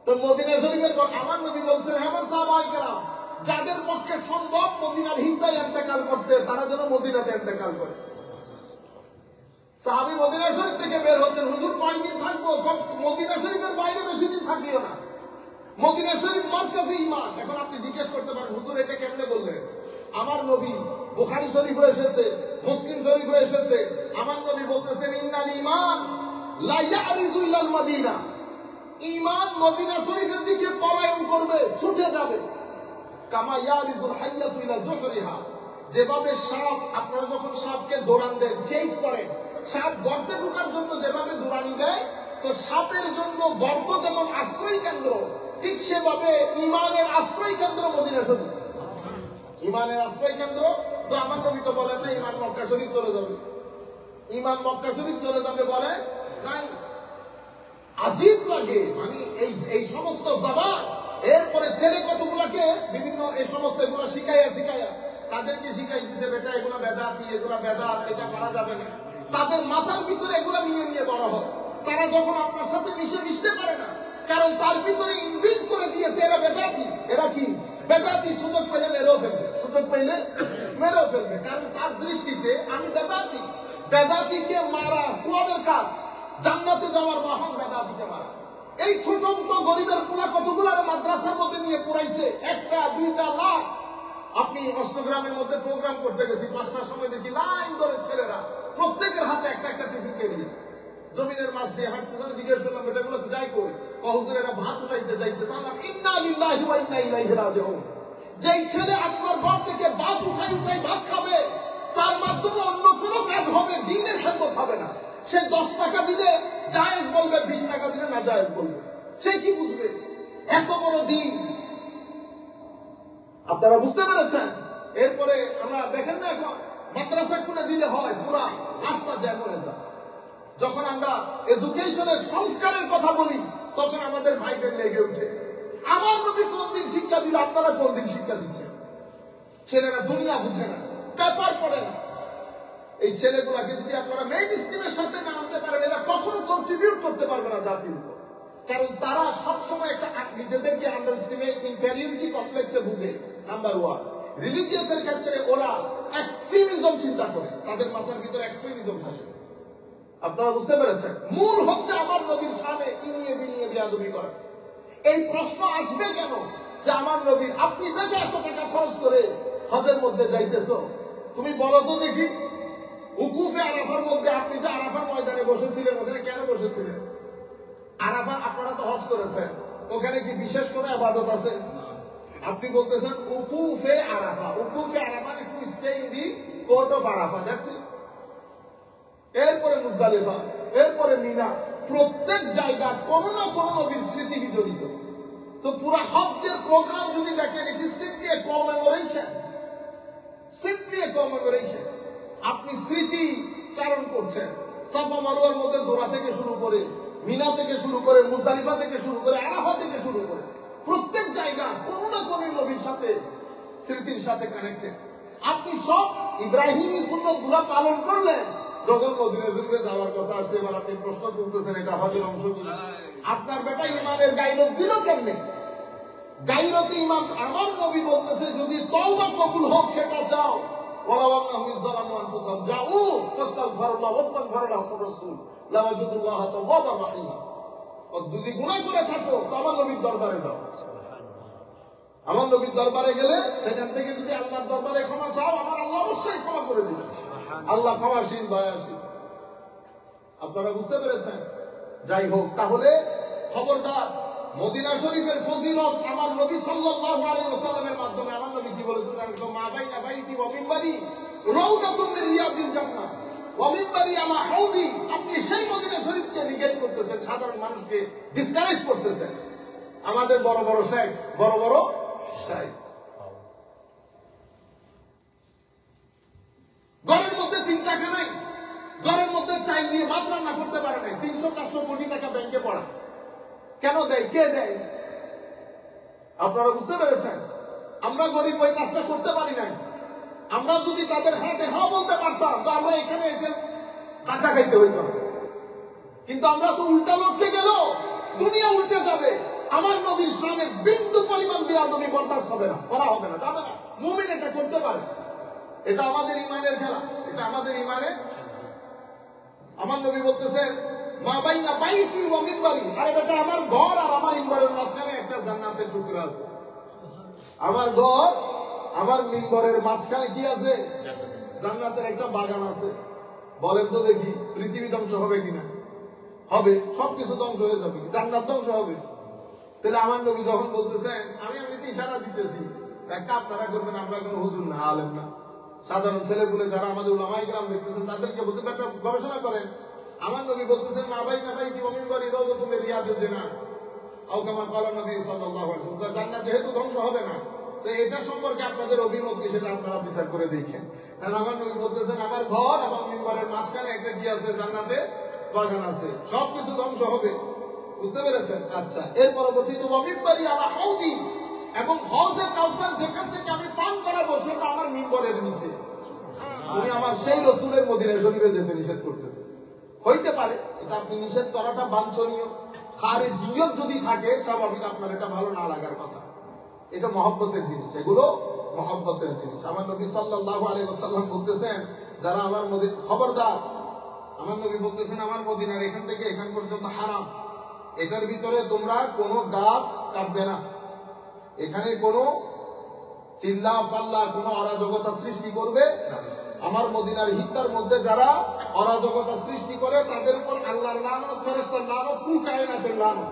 তো মদিনা শরীফের পর আমার নবী বলছেন, হ্যাঁ আমার সাহাবায়ে কেরাম, যাদের পক্ষে সম্ভব মদিনার হিন্দায় ইন্তেকাল করতে, তারা যেন মদিনাতে ইন্তেকাল করে। সাহাবী মদিনা শরীফ থেকে বের হচ্ছেন, হুজুর কয়দিন থাকবো? মদিনা শরীফের বাইরে বেশি দিন থাকিও না, মদিনা শরীফ মারকাজে ঈমান। এখন আপনি জিজ্ঞেস করতে পারেন, হুজুর এটা কেমনে বললেন? আমার নবী, বুখারী শরীফে এসেছে, মুসলিম শরীফে এসেছে, আমার নবী বলতেছেন ইন্নাল ঈমান লা ইয়ারিজু ইলাল মদিনা। ঈমান মদিনা শরীফের দিকে পলায়ন করবে, ছুটে যাবে। কামা ইয়ারিজুল হাইয়াতু ইলা জুহরিহা। যেভাবে সাপ, আপনারা যখন সাপকে দৌড়ান দেন, চেজ করেন, সাপ গর্তে ঢোকার জন্য যেভাবে দৌড়ানি দেয়, তো সাপের জন্য গর্ত যেমন আশ্রয় কেন্দ্র, ঠিক সেভাবে ইমানের আশ্রয় কেন্দ্র মদিনা শরীফ। ইমানের আশ্রয় কেন্দ্র। তো আমার নবী তো বলেন না ইমান মক্কা শরীফ চলে যাবে, ইমান মক্কা শরীফ চলে যাবে বলে নাই। আজীব লাগে, মানে এই সমস্ত জবান। এরপরে ছেলে কতগুলাকে বিভিন্ন এই সমস্ত এগুলো শিখাইয়া তাদেরকে শিখাই দিছে, বেটা এগুলো বেদাতি, এগুলো বেদাত, এটা করা যাবে না। তাদের মাথার ভিতরে এগুলো নিয়ে নিয়ে বড় হয়। তারা যখন আপনার সাথে মিশতে পারে না, কারণ তার ভিতরে ইনবিল্ট করে দিয়েছে এরা বেদাতি। এরা কি বেদাতি? সুযোগ পেলে মেরেও ফেলবে, সুযোগ পেলে মেরেও ফেলবে, কারণ তার দৃষ্টিতে আমি বেদাতি। বেদাতিকে মারা সওয়াবের কাজ, জান্নাতে যাওয়ার বাহন বেদাতিকে মারা। এই ছোট গরিবের পোলা কতগুলো মাদ্রাসার মধ্যে নিয়ে পুরাইছে, 1টা 2টা লাখ। আপনি অষ্টগ্রামের মধ্যে প্রোগ্রাম করতে গেছি, 5টার সময় দেখি লাইন ধরে ছেলেরা, প্রত্যেকের হাতে একটা একটা টিফিন ক্যারিয়ার। জমিনের মাছ দিয়ে হাঁটতেছেন, জিজ্ঞেস করলাম এটাগুলো যাই কই? হুজুর এরা ভাত উঠাইতে যাইতেছে। আল্লাহ ইন্না লিল্লাহি ওয়া ইন্না ইলাইহি রাজিউন। যেই ছেলে আপনার ঘর থেকে ভাত উঠাই ভাত খাবে, তার মাধ্যমে অন্য কোনো কাজ হবে, দ্বীনের খেদমত হবে না। সে 10 টাকা দিলে জায়েজ বলবে, 20 টাকা দিলে না জায়েজ বলবে। সে কি বুঝবে? এত বড় দ্বীন। আপনারা বুঝতে পেরেছেন? এরপরে আমরা দেখেন না, এখন মাদ্রাসা খুলে দিলে হয় পুরা রাস্তা জ্যাম হয়ে যায়। যখন আমরা এডুকেশনের সংস্কারের কথা বলি, তখন আমাদের ভাইদের লেগে উঠে। আমার নবী কোন দিন শিক্ষা দিল, আপনারা কোন দিন শিক্ষা দিচ্ছেন? ছেলেরা দুনিয়া বুঝে না, ব্যাপার পড়ে না। এই ছেলেগুলাকে যদি আপনারা মেইন স্ট্রিমের সাথে না আনতে পারেন, এরা কখনো কন্ট্রিবিউট করতে পারবে না জাতির উপর। কারণ তারা সবসময় একটা নিজেদেরকে আন্ডার স্ট্রিমে ইনফেরিয়রিটি কমপ্লেক্সে ভুগে। নাম্বার 1, রিলিজিয়াসের ক্ষেত্রে ওরা এক্সট্রিমিজম চিন্তা করে, তাদের মাথার ভিতরে এক্সট্রিমিজম থাকে। আপনারা বুঝতে পেরেছেন? মূল হচ্ছে আমার নবীর শানে ইনিয়ে বিনিয়ে বেয়াদবি করা। এই প্রশ্ন আসবে কেন যে আমার নবীর, আপনি বেটে এত টাকা খরচ করে হজের মধ্যে যাইতেছো, তুমি বলো তো দেখি, উকুফে আরাফার মধ্যে আপনি যে আরাফার ময়দানে বসেছিলেন, ওখানে কেন বসেছিলেন? আরাফা আপনারা তো হজ করেছেন, ওখানে কি বিশেষ করে ইবাদত আছে? আপনি বলতেছেন উকুফে আরাফা। উকুফে আরাফা একটু stay in the court of Arafah, that's it. এরপরে মুজদালিফা, এরপরে মিনা, প্রত্যেক জায়গা কোন না কোন নবীর স্মৃতি বিজড়িত। তো পুরো হজ্জের প্রোগ্রাম যদি দেখেন, it is simply A commemoration, simply A commemoration. আপনি স্মৃতি চারণ করছেন, সাফা মারওয়ার মধ্যে দোরা থেকে শুরু করে, মিনা থেকে শুরু করে, মুজদালিফা থেকে শুরু করে, আরাফা থেকে শুরু করে, প্রত্যেক জায়গা কোন না কোন নবীর সাথে, স্মৃতির সাথে কানেক্টেড। আপনি সব ইব্রাহিমী সুন্নতগুলো পালন করলেন, যখন মদিনা শরীফে যাওয়ার কথা আসছে, এবার আপনি প্রশ্ন তুলতেছেন এটা হজের অংশ কিনা? আপনার বেটা ইমানের গাইরত দিল কেমনে? গাইরতে ইমান। আমার নবী বলতেছে যদি তওবা কবুল হোক সেটা চাও, ওয়ালাউ আন্নাহুম যালামু আনফুসাহুম যাউ ফাস্তাগফিরুল্লাহ ওয়াস্তাগফিরুল্লাহ রাসূল লা ওয়াজাদুল্লাহ তাওয়াবার রাহিমা। যদি গুনাহ করে থাকো তো আমার নবীর দরবারে যাও। আমার নবীর দরবারে গেলে সেখান থেকে যদি আল্লাহর দরবারে ক্ষমা চাও, আমার আল্লাহ অবশ্যই ক্ষমা করে দিবেন। আল্লাহ ক্ষমাশীল, দয়াশীল। আপনারা বুঝতে পেরেছেন? যাই হোক, তাহলে খবরদার, মদিনা শরীফের ফজিলত আমার নবী সাল্লাল্লাহু আলাইহি ওয়াসাল্লামের মাধ্যমে। আমার নবী কি বলেছেন জানেন তো? মা বাইনা বাইতি ওয়া মিনবারি রাউদাতুন মিন রিয়াদিল জান্নাহ ওয়া মিনবারি আলা হাউদি। আপনি সেই মদিনা শরীফকে নিগেট করতেছেন, সাধারণ মানুষকে ডিসকারেজ করতেছেন। আমাদের বড় বড় শেখ, বড় বড় শেখ ঘরের মধ্যে 3 টাকা নাই, ঘরের মধ্যে চাই দিয়ে ভাত রান্না করতে পারে নাই, 300-400 কোটি টাকা ব্যাংকে পড়া। কেন দেয়? কে দেয়? আপনারা বুঝতে পেরেছেন? আমরা গরিব ওই কাজটা করতে পারি নাই। আমরা যদি তাদের হাতে হ্যাঁ বলতে পারতাম, তো আমরা এখানে এসে টাকা খাইতে হইত না। কিন্তু আমরা তো উল্টা লড়তে গেল, দুনিয়া উল্টে যাবে। আমার নবীর শানে বিন্দু পরিমাণ বেয়াদবি বরদাস্ত হবে না, করা হবে না, যাবে না। মুমিন এটা করতে পারে, এটা আমাদের ইমানের খেলা, এটা আমাদের ইমানের। আমার নবী বলতেছেন মা বাইনা বাইতি ওয়া মিনবারি। আরে বেটা, আমার ঘর আর আমার মিনবারের মাঝখানে একটা জান্নাতের টুকরা আছে। আমার ঘর, আমার মিনবারের মাঝখানে কি আছে? জান্নাতের একটা বাগান আছে। বলেন তো দেখি, পৃথিবী ধ্বংস হবে কিনা? হবে। সবকিছু ধ্বংস হয়ে যাবে, জান্নাত ধ্বংস হবে। তাহলে আমার নবী যখন বলতেছেন, আমি ইশারা দিতেছি, একটা আপনারা করবেন, আমরা কোনো হুজুর না, আলেম না, সাধারণ ছেলেগুলো যারা আমাদের উলামায়ে কেরাম দেখতেছেন, তাদেরকে বলতে একটা গবেষণা করেন। আমার নবী বলতেছেন মা বাইনা বাইতি ওয়া মিনবারি রাউদাতুন মিন রিয়াদিল জান্নাহ আও কামা ক্বালা নবী সাল্লাল্লাহু আলাইহি ওয়াসাল্লাম। জান্নাত যেহেতু ধ্বংস হবে না, তো এটা সম্পর্কে আপনাদের অভিমত কি সেটা আপনারা বিচার করে দেখেন। কারণ আমার নবী বলতেছেন আমার ঘর এবং মিনবারের মাঝখানে একটা কি আছে? জান্নাতে বাগান আছে। সবকিছু ধ্বংস হবে, বুঝতে পেরেছেন? আচ্ছা, এর পরবর্তীতে ওয়া মিনবারি আলা হাউদি, এবং হৌজে কাউসার যেখান থেকে আমি পান করাবো সেটা আমার মিনবারের নিচে। তুমি আমার সেই রাসূলের মদিনা শরীফে যেতে নিষেধ করতেছে। হইতে পারে এটা আপনি নিষেধ করাটা বাঞ্ছনীয়, খারিজিয়ত যদি থাকে স্বাভাবিক আপনার এটা ভালো না লাগার কথা। এটা মহব্বতের জিনিস, এগুলো মহব্বতের জিনিস। আমার নবী সাল্লাল্লাহু আলাইহি ওয়াসাল্লাম বলতেছেন যারা আমার মদিনা, খবরদার, আমার নবী বলতেছেন আমার মদিনার এখান থেকে এখান পর্যন্ত হারাম, এটার ভিতরে তোমরা কোনো গাছ কাটবে না, এখানে কোনো চিল্লা পাল্লা, কোনো অরাজকতা সৃষ্টি করবে না। আমার মদিনার হিত্তার মধ্যে যারা অরাজকতা সৃষ্টি করে তাদের উপর আল্লাহর লানত, ফেরেশতার লানত, কুল কায়নাতের লানত।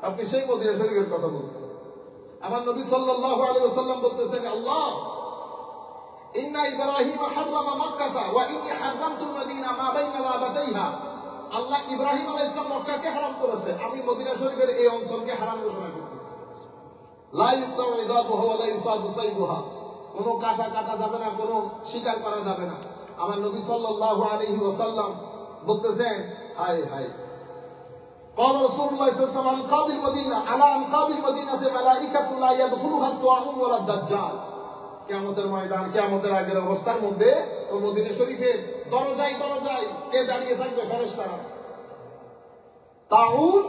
আপনি সেই মদিনা শরীফের কথা বলতেছেন। আমার নবী সাল্লাল্লাহু আলাইহি ওয়াসাল্লাম বলতেছেন, আল্লাহ ইন্না ইব্রাহিম হাররামা মাক্কাতা ওয়া ইন্নী হাররামতুল মাদিনা মা বাইনা লাবাতাইহা। আল্লাহ ইব্রাহিম আলাইহিস সালাম মক্কাকে হারাম করেছে, আমি মদিনা শরীফের এই অঞ্চলকে হারাম ঘোষণা করতেছি। লা ইউতাউ ইদাবুহা ওয়া লা ইউসাবু সাইবুহা, কোনো কাটা যাবে না, কোনো শিকার করা যাবে না। আমার নবী সাল্লাল্লাহু আলাইহি ওয়াসাল্লাম বলতেছেন, হায় হায় قال رسول الله صلى الله عليه وسلم انقاض المدينه على انقاض المدينه ملائكه لا يدخلها الطاعون ولا الدجال। কিয়ামতের ময়দান, কিয়ামতের আগের অবস্থার মধ্যে ও মদিনা শরীফের দরজায় দরজায় কে দাঁড়িয়ে থাকবে? ফেরেশতারা। তাউন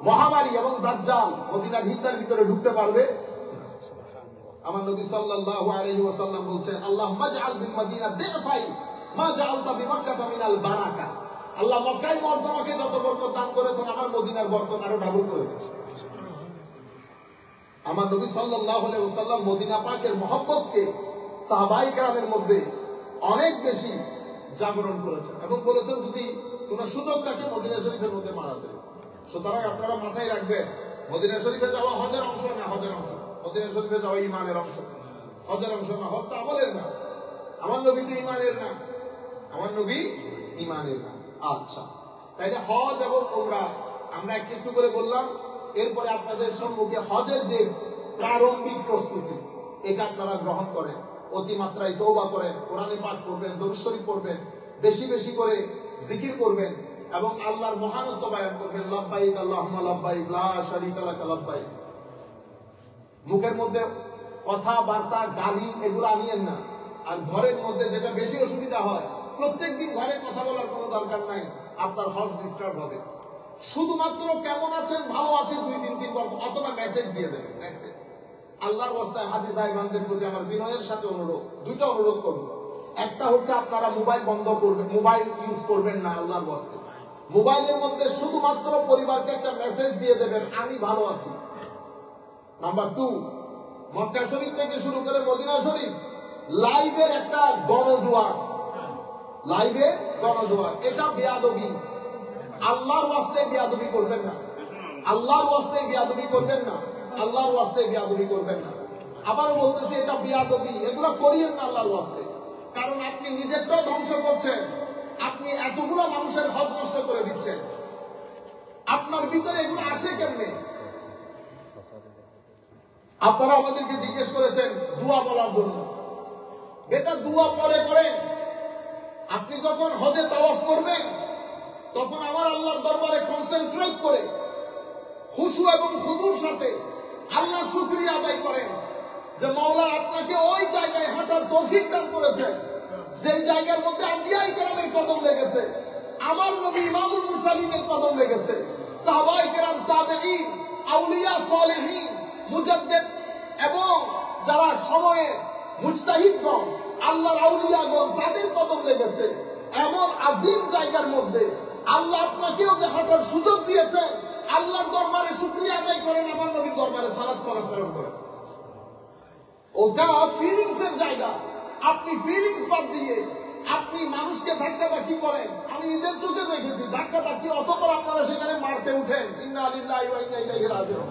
মহামারী এবং দাজ্জাল মদিনার হিত্তার ভিতরে ঢুকতে পারবে। আমার নবী সাল্লাল্লাহু আলাইহি ওয়াসাল্লাম বলছেন, আল্লাহুম্মা জাআল বিল মাদিনা দিফাই মা জাআলতা বিমাক্কাতা মিনাল বারাকা। আল্লাহ মক্কায় মুআজ্জামাকে যত বরকত দান করেছেন, আমার মদিনার বরকত আরো ডাবল করে দেন। আমার নবী সাল্লাল্লাহু আলাইহি ওয়াসাল্লাম মদিনা পাকের মহব্বতকে সাহাবায়ে কেরামের মধ্যে অনেক বেশি জাগরণ করেছেন এবং বলেছেন, যদি তোমরা সুযোগ থাকে মদিনা শরীফের মধ্যে মারা যাবে। সুতরাং আপনারা মাথায় রাখবেন, মদিনা শরীফে যাওয়া হজের অংশ না, হজের অংশ না। মদিনা শরীফে যাওয়া ঈমানের অংশ, হজের অংশ না। হজ তো আমলের না, আমার নবী তো ঈমানের না, আমার নবী ঈমানের না। আচ্ছা, তাইলে হজ এবং উমরা আমরা একটু একটু করে বললাম। এরপরে আপনাদের সম্মুখে হজের যে প্রারম্ভিক প্রস্তুতি, এটা আপনারা গ্রহণ করেন। অতিমাত্রায় তওবা করেন, কোরআনে পাঠ করবেন, দরুদ শরীফ পড়বেন, বেশি বেশি করে জিকির করবেন এবং আল্লাহর মহানত্ব বয়ান করবেন। লাব্বাইক আল্লাহুম্মা লাব্বাইক লা শারীকা লাক লাব্বাইক। মুখের মধ্যে কথাবার্তা, গালি এগুলো আনিয়েন না। আর ঘরের মধ্যে যেটা বেশি অসুবিধা হয়, প্রত্যেকদিন ঘরে কথা বলার কোনো দরকার নাই, আপনার হজ ডিস্টার্ব হবে। শুধুমাত্র কেমন আছেন, ভালো আছেন 2-3 বার অথবা মেসেজ দিয়ে দেবেন। মেসেজ আল্লাহর ওয়াস্তায় হাজী সাহেবানদের প্রতি আমার বিনয়ের সাথে অনুরোধ, দুটো অনুরোধ করব। একটা হচ্ছে আপনারা মোবাইল বন্ধ করবেন, মোবাইল ইউজ করবেন না আল্লাহর ওয়াস্তায়। মোবাইলের মধ্যে শুধুমাত্র পরিবারকে একটা মেসেজ দিয়ে দেবেন, আমি ভালো আছি। নাম্বার 2, মক্কা শরীফ থেকে শুরু করে মদিনা শরীফ লাইভের একটা গণজোয়ার, লাইভে গণজোয়ার, এটা বেয়াদবি। আল্লাহর ওয়াস্তে বেয়াদবি করবেন না, আল্লাহর ওয়াস্তে বেয়াদবি করবেন না, আল্লাহর ওয়াস্তে বেয়াদবি করবেন না। আবারও বলতেছি, এটা বেয়াদবি, এগুলো করিয়েন না আল্লাহর ওয়াস্তে। কারণ আপনি নিজেরটাও ধ্বংস করছেন, আপনি এতগুলো মানুষের হজ নষ্ট করে দিচ্ছেন। আপনার ভিতরে এগুলো আসে কেমনে? আপনারা আমাদেরকে জিজ্ঞেস করেছেন দোয়া বলার জন্য। এটা দোয়া পরে করেন। আপনি যখন হজে তাওয়াফ করবেন, তখন আমার আল্লাহর দরবারে কনসেন্ট্রেট করে খুশু এবং খুদুর সাথে আল্লাহর শুকরিয়া আদায় করেন যে মাওলা আপনাকে ওই জায়গায় হাঁটার তৌফিক দান করেছেন, যেই জায়গার মধ্যে আম্বিয়ায়ে কেরামের কদম লেগেছে, আমার নবী ইমামুল মুরসালিনের কদম লেগেছে, সাহাবায়ে কেরাম, তাবেঈন, আউলিয়া, সালেহীন, মুজাদ্দিদ এবং যারা সময়ে মুজতাহিদগণ, আল্লাহর আউলিয়াগণ, তাদের কদম লেগেছে। এমন আজিম জায়গার মধ্যে আল্লাহ আপনাকেও যে হাঁটার সুযোগ দিয়েছে, আল্লাহর দরবারে শুকরিয়া আদায় করেন, আমার নবীর দরবারে সালাত সালাম প্রেরণ করেন। ওটা ফিলিংস এর জায়গা। আপনি ফিলিংস বাদ দিয়ে আপনি মানুষকে ধাক্কাধাক্কি করেন। আমি নিজের চোখে দেখেছি ধাক্কাধাক্কি, অতঃপর আপনারা সেখানে মারতে উঠেন। ইন্না লিল্লাহি ওয়া ইন্না ইলাইহি রাজিউন।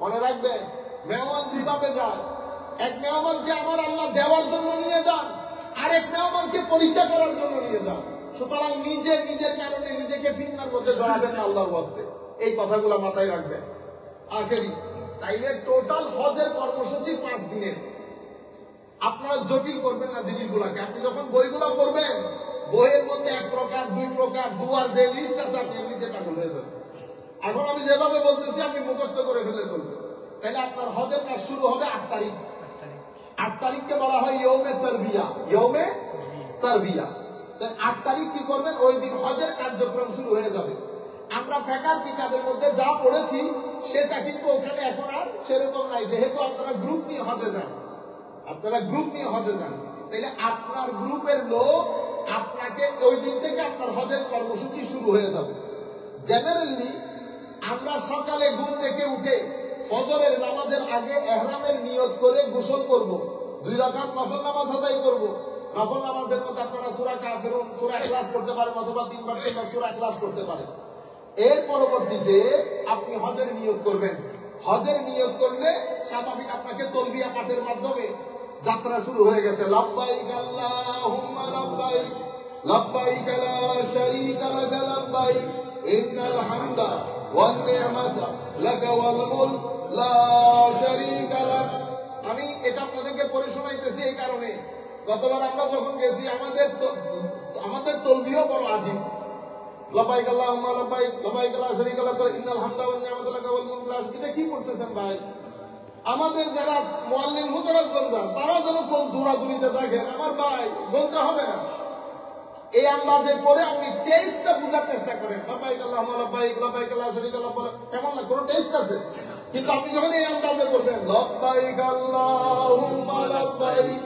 মনে রাখবেন, মেহমান যেভাবে যায়, এক মেহমানকে আমার আল্লাহ দেওয়ার জন্য নিয়ে যান, আরেক মেহমানকে পরীক্ষা করার জন্য নিয়ে যান। সুতরাং নিজের কারণে নিজেকে ফিতনার মধ্যে জড়াবেন না আল্লাহর ওয়াস্তে। এই কথাগুলো মাথায় রাখবেন। আখেরি তাইলে টোটাল হজের কর্মসূচি 5 দিনের। আপনারা জটিল করবেন না জিনিসগুলাকে। আপনি যখন বইগুলা পড়বেন, বইয়ের মধ্যে 1 প্রকার 2 প্রকার দুয়ার যে লিস্ট আছে, আপনি এমনিতে পাগল হয়ে যাবেন। এখন আমি যেভাবে বলতেছি আপনি মুখস্থ করে ফেলে চলবেন। তাহলে আপনার হজের কাজ শুরু হবে 8 তারিখ। 8 তারিখকে বলা হয় ইয়ৌমে তারবিয়া। ইয়ৌমে তারবিয়া। তাই 8 তারিখ কি করবেন? ওই দিন হজের কার্যক্রম শুরু হয়ে যাবে। আমরা ফিকহ কিতাবের মধ্যে যা পড়েছি সেটা কিন্তু ওখানে এখন আর সেরকম নাই, যেহেতু আপনারা গ্রুপ নিয়ে হজে যান। আপনারা গ্রুপ নিয়ে হজে যান, তাহলে আপনার গ্রুপের লোক আপনাকে ওই দিন থেকে আপনার হজের কর্মসূচি শুরু হয়ে যাবে। জেনারেলি আমরা সকালে ঘুম থেকে উঠে ফজরের নামাজের আগে ইহরামের নিয়ত করে গোসল করব, 2 রাকাত নফল নামাজ আদায় করব, নফল নামাজের মধ্যে আপনারা সূরা কাফিরুন, সূরা ইখলাস করতে পারেন, অথবা 3 বার সূরা ইখলাস করতে পারেন। এর পরবর্তীতে আপনি হজের নিয়ত করবেন। হজের নিয়ত করলে স্বাভাবিক আপনাকে তালবিয়া পাঠের মাধ্যমে যাত্রা শুরু হয়ে গেছে। লাব্বাইক আল্লাহুম্মা লাব্বাইক, লাব্বাইক লা শারীকা লাক লাব্বাইক, ইন্নাল হামদা ওয়ান নি'মাতা লাকা ওয়াল মুলক লা শারীকা লাক। আমি এটা আপনাদেরকে পড়ে শোনাইতেছি এই কারণে, গতবার আমরা যখন গেছি আমাদের তালবিয়া বড় আজীব। লাব্বাইক আল্লাহুম্মা লাব্বাইক, লাব্বাইক লা শারীকা লাক, ইন্নাল হামদা ওয়ান নি'মাতা লাকা ওয়াল মুলক লা। এটা কি করতেছেন ভাই? আমাদের যারা মুআল্লিম হুজুরাত বলছেন তারা যেন কোন দৌড়াদৌড়িতে থাকেন। আমার ভাই বলতে হবে না, এই আন্দাজে পরে আপনি টেস্টটা বোঝার চেষ্টা করেন। লাব্বাইক আল্লাহুম্মা লাব্বাইক, লাব্বাইক লা শারীকা লাক, কেমন লাগে? কোনো টেস্ট আছে? কিন্তু আপনি যখন এই আন্দাজে করবেন লাব্বাইক আল্লাহুম্মা লাব্বাইক,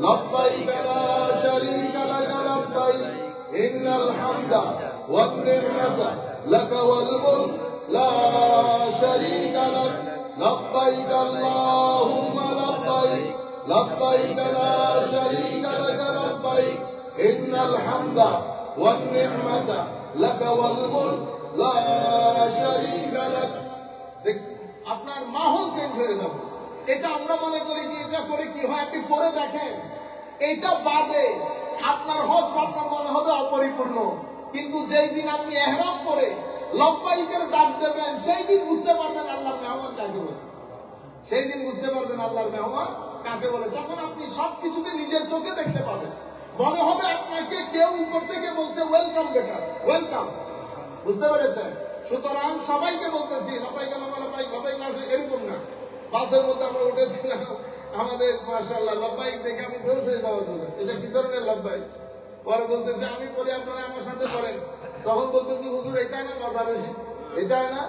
লাব্বাইক লা শারীকা লাক লাব্বাইক, ইন্নাল হামদা ওয়ান নি'মাতা লাকা ওয়াল মুলক লা শারীকা লাক, লাব্বাইক আল্লাহুম্মা লাব্বাইক, লাব্বাইক লা শারীকা লাক লাব্বাইক, ইন্নাল হামদা ওয়ান নি'মাতা লাকা ওয়াল মুলক লা শারীকা লাক। দেখছেন, আপনার মাহল চেঞ্জ হয়ে যাবে। এটা আমরা মনে করি কি এটা করে কি হয়, আপনি পড়ে দেখেন। এটা বাদে আপনার হজ আপনার মনে হবে অপরিপূর্ণ, কিন্তু যেই দিন আপনি ইহরাম পরে লব্বাইকের ডাক দেবেন সেই দিন বুঝতে পারবেন আল্লাহর মেহমান কাকে বলে। সেই দিন বুঝতে পারবেন আল্লাহর মেহমান কাকে বলে। তখন আপনি সবকিছুকে নিজের চোখে দেখতে পাবেন। মনে হবে আপনাকে কেউ উপর থেকে বলছে ওয়েলকাম বেটা, ওয়েলকাম। বুঝতে পেরেছেন? সুতরাং সবাইকে বলতেছি লাব্বাইক আল্লাহুম্মা লাব্বাইক, লাব্বাইক লা শারীকা, এরকম না। বাসের মধ্যে আমরা উঠেছিলাম, আমাদের মাশাআল্লাহ লাব্বাইক দেখে আমি বেহুশ হয়ে যাওয়া ছিল। এটা কি ধরনের লাব্বাইক? পরে বলতেছে আমি পরে আপনারা আমার সাথে করেন। তখন বলতেছি হুজুর এটাই না মজা বেশি, এটাই না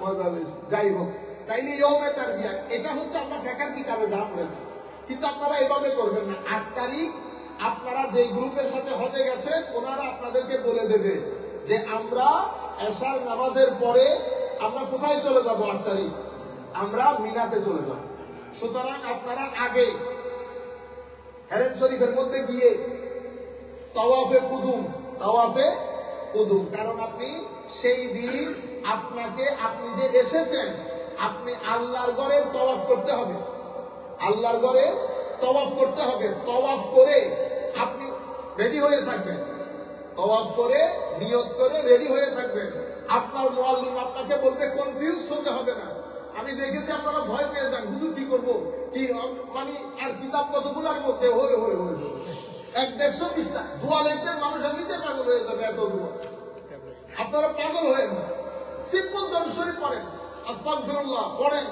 মজা বেশি। যাই হোক, তাইলে ইয়মে তারবিয়া এটা হচ্ছে আমরা ফিকহ কিতাবে যা পড়েছি, কিন্তু আপনারা এভাবে করবেন না। 8 তারিখ আপনারা যে গ্রুপের সাথে হজে গেছেন ওনারা আপনাদেরকে বলে দেবে যে আমরা এশার নামাজের পরে আমরা কোথায় চলে যাব। 8 তারিখ আমরা মিনাতে চলে যাব। সুতরাং আপনারা আগে হেরেম শরীফের মধ্যে গিয়ে তাওয়াফে কুদুম, তাওয়াফে কুদুম, কারণ আপনি সেই দিন আপনি যে এসেছেন আপনি আল্লাহর ঘরে তাওয়াফ করতে হবে। আল্লাহর ঘরে তাওয়াফ করতে হবে। তাওয়াফ করে আপনি রেডি হয়ে থাকবেন। তাওয়াফ করে নিয়ত করে রেডি হয়ে থাকবেন। আপনার মুআল্লিম আপনাকে বলবে, কনফিউজ হতে হবে না। আমি দেখেছি আপনারা ভয় পেয়ে যান, হুজুর কি করব, কি মানে আর কিতাব কতগুলোর মধ্যে হয়ে হয়ে হয়ে 150 পৃষ্ঠা দোয়া লিখতে মানুষ এমনিতে পাগল হয়ে যাবে। এত দোয়া আপনারা পাগল হয়ে না, সিম্পল দরুদ শরীফ পড়েন, আস্তাগফিরুল্লাহ পড়েন,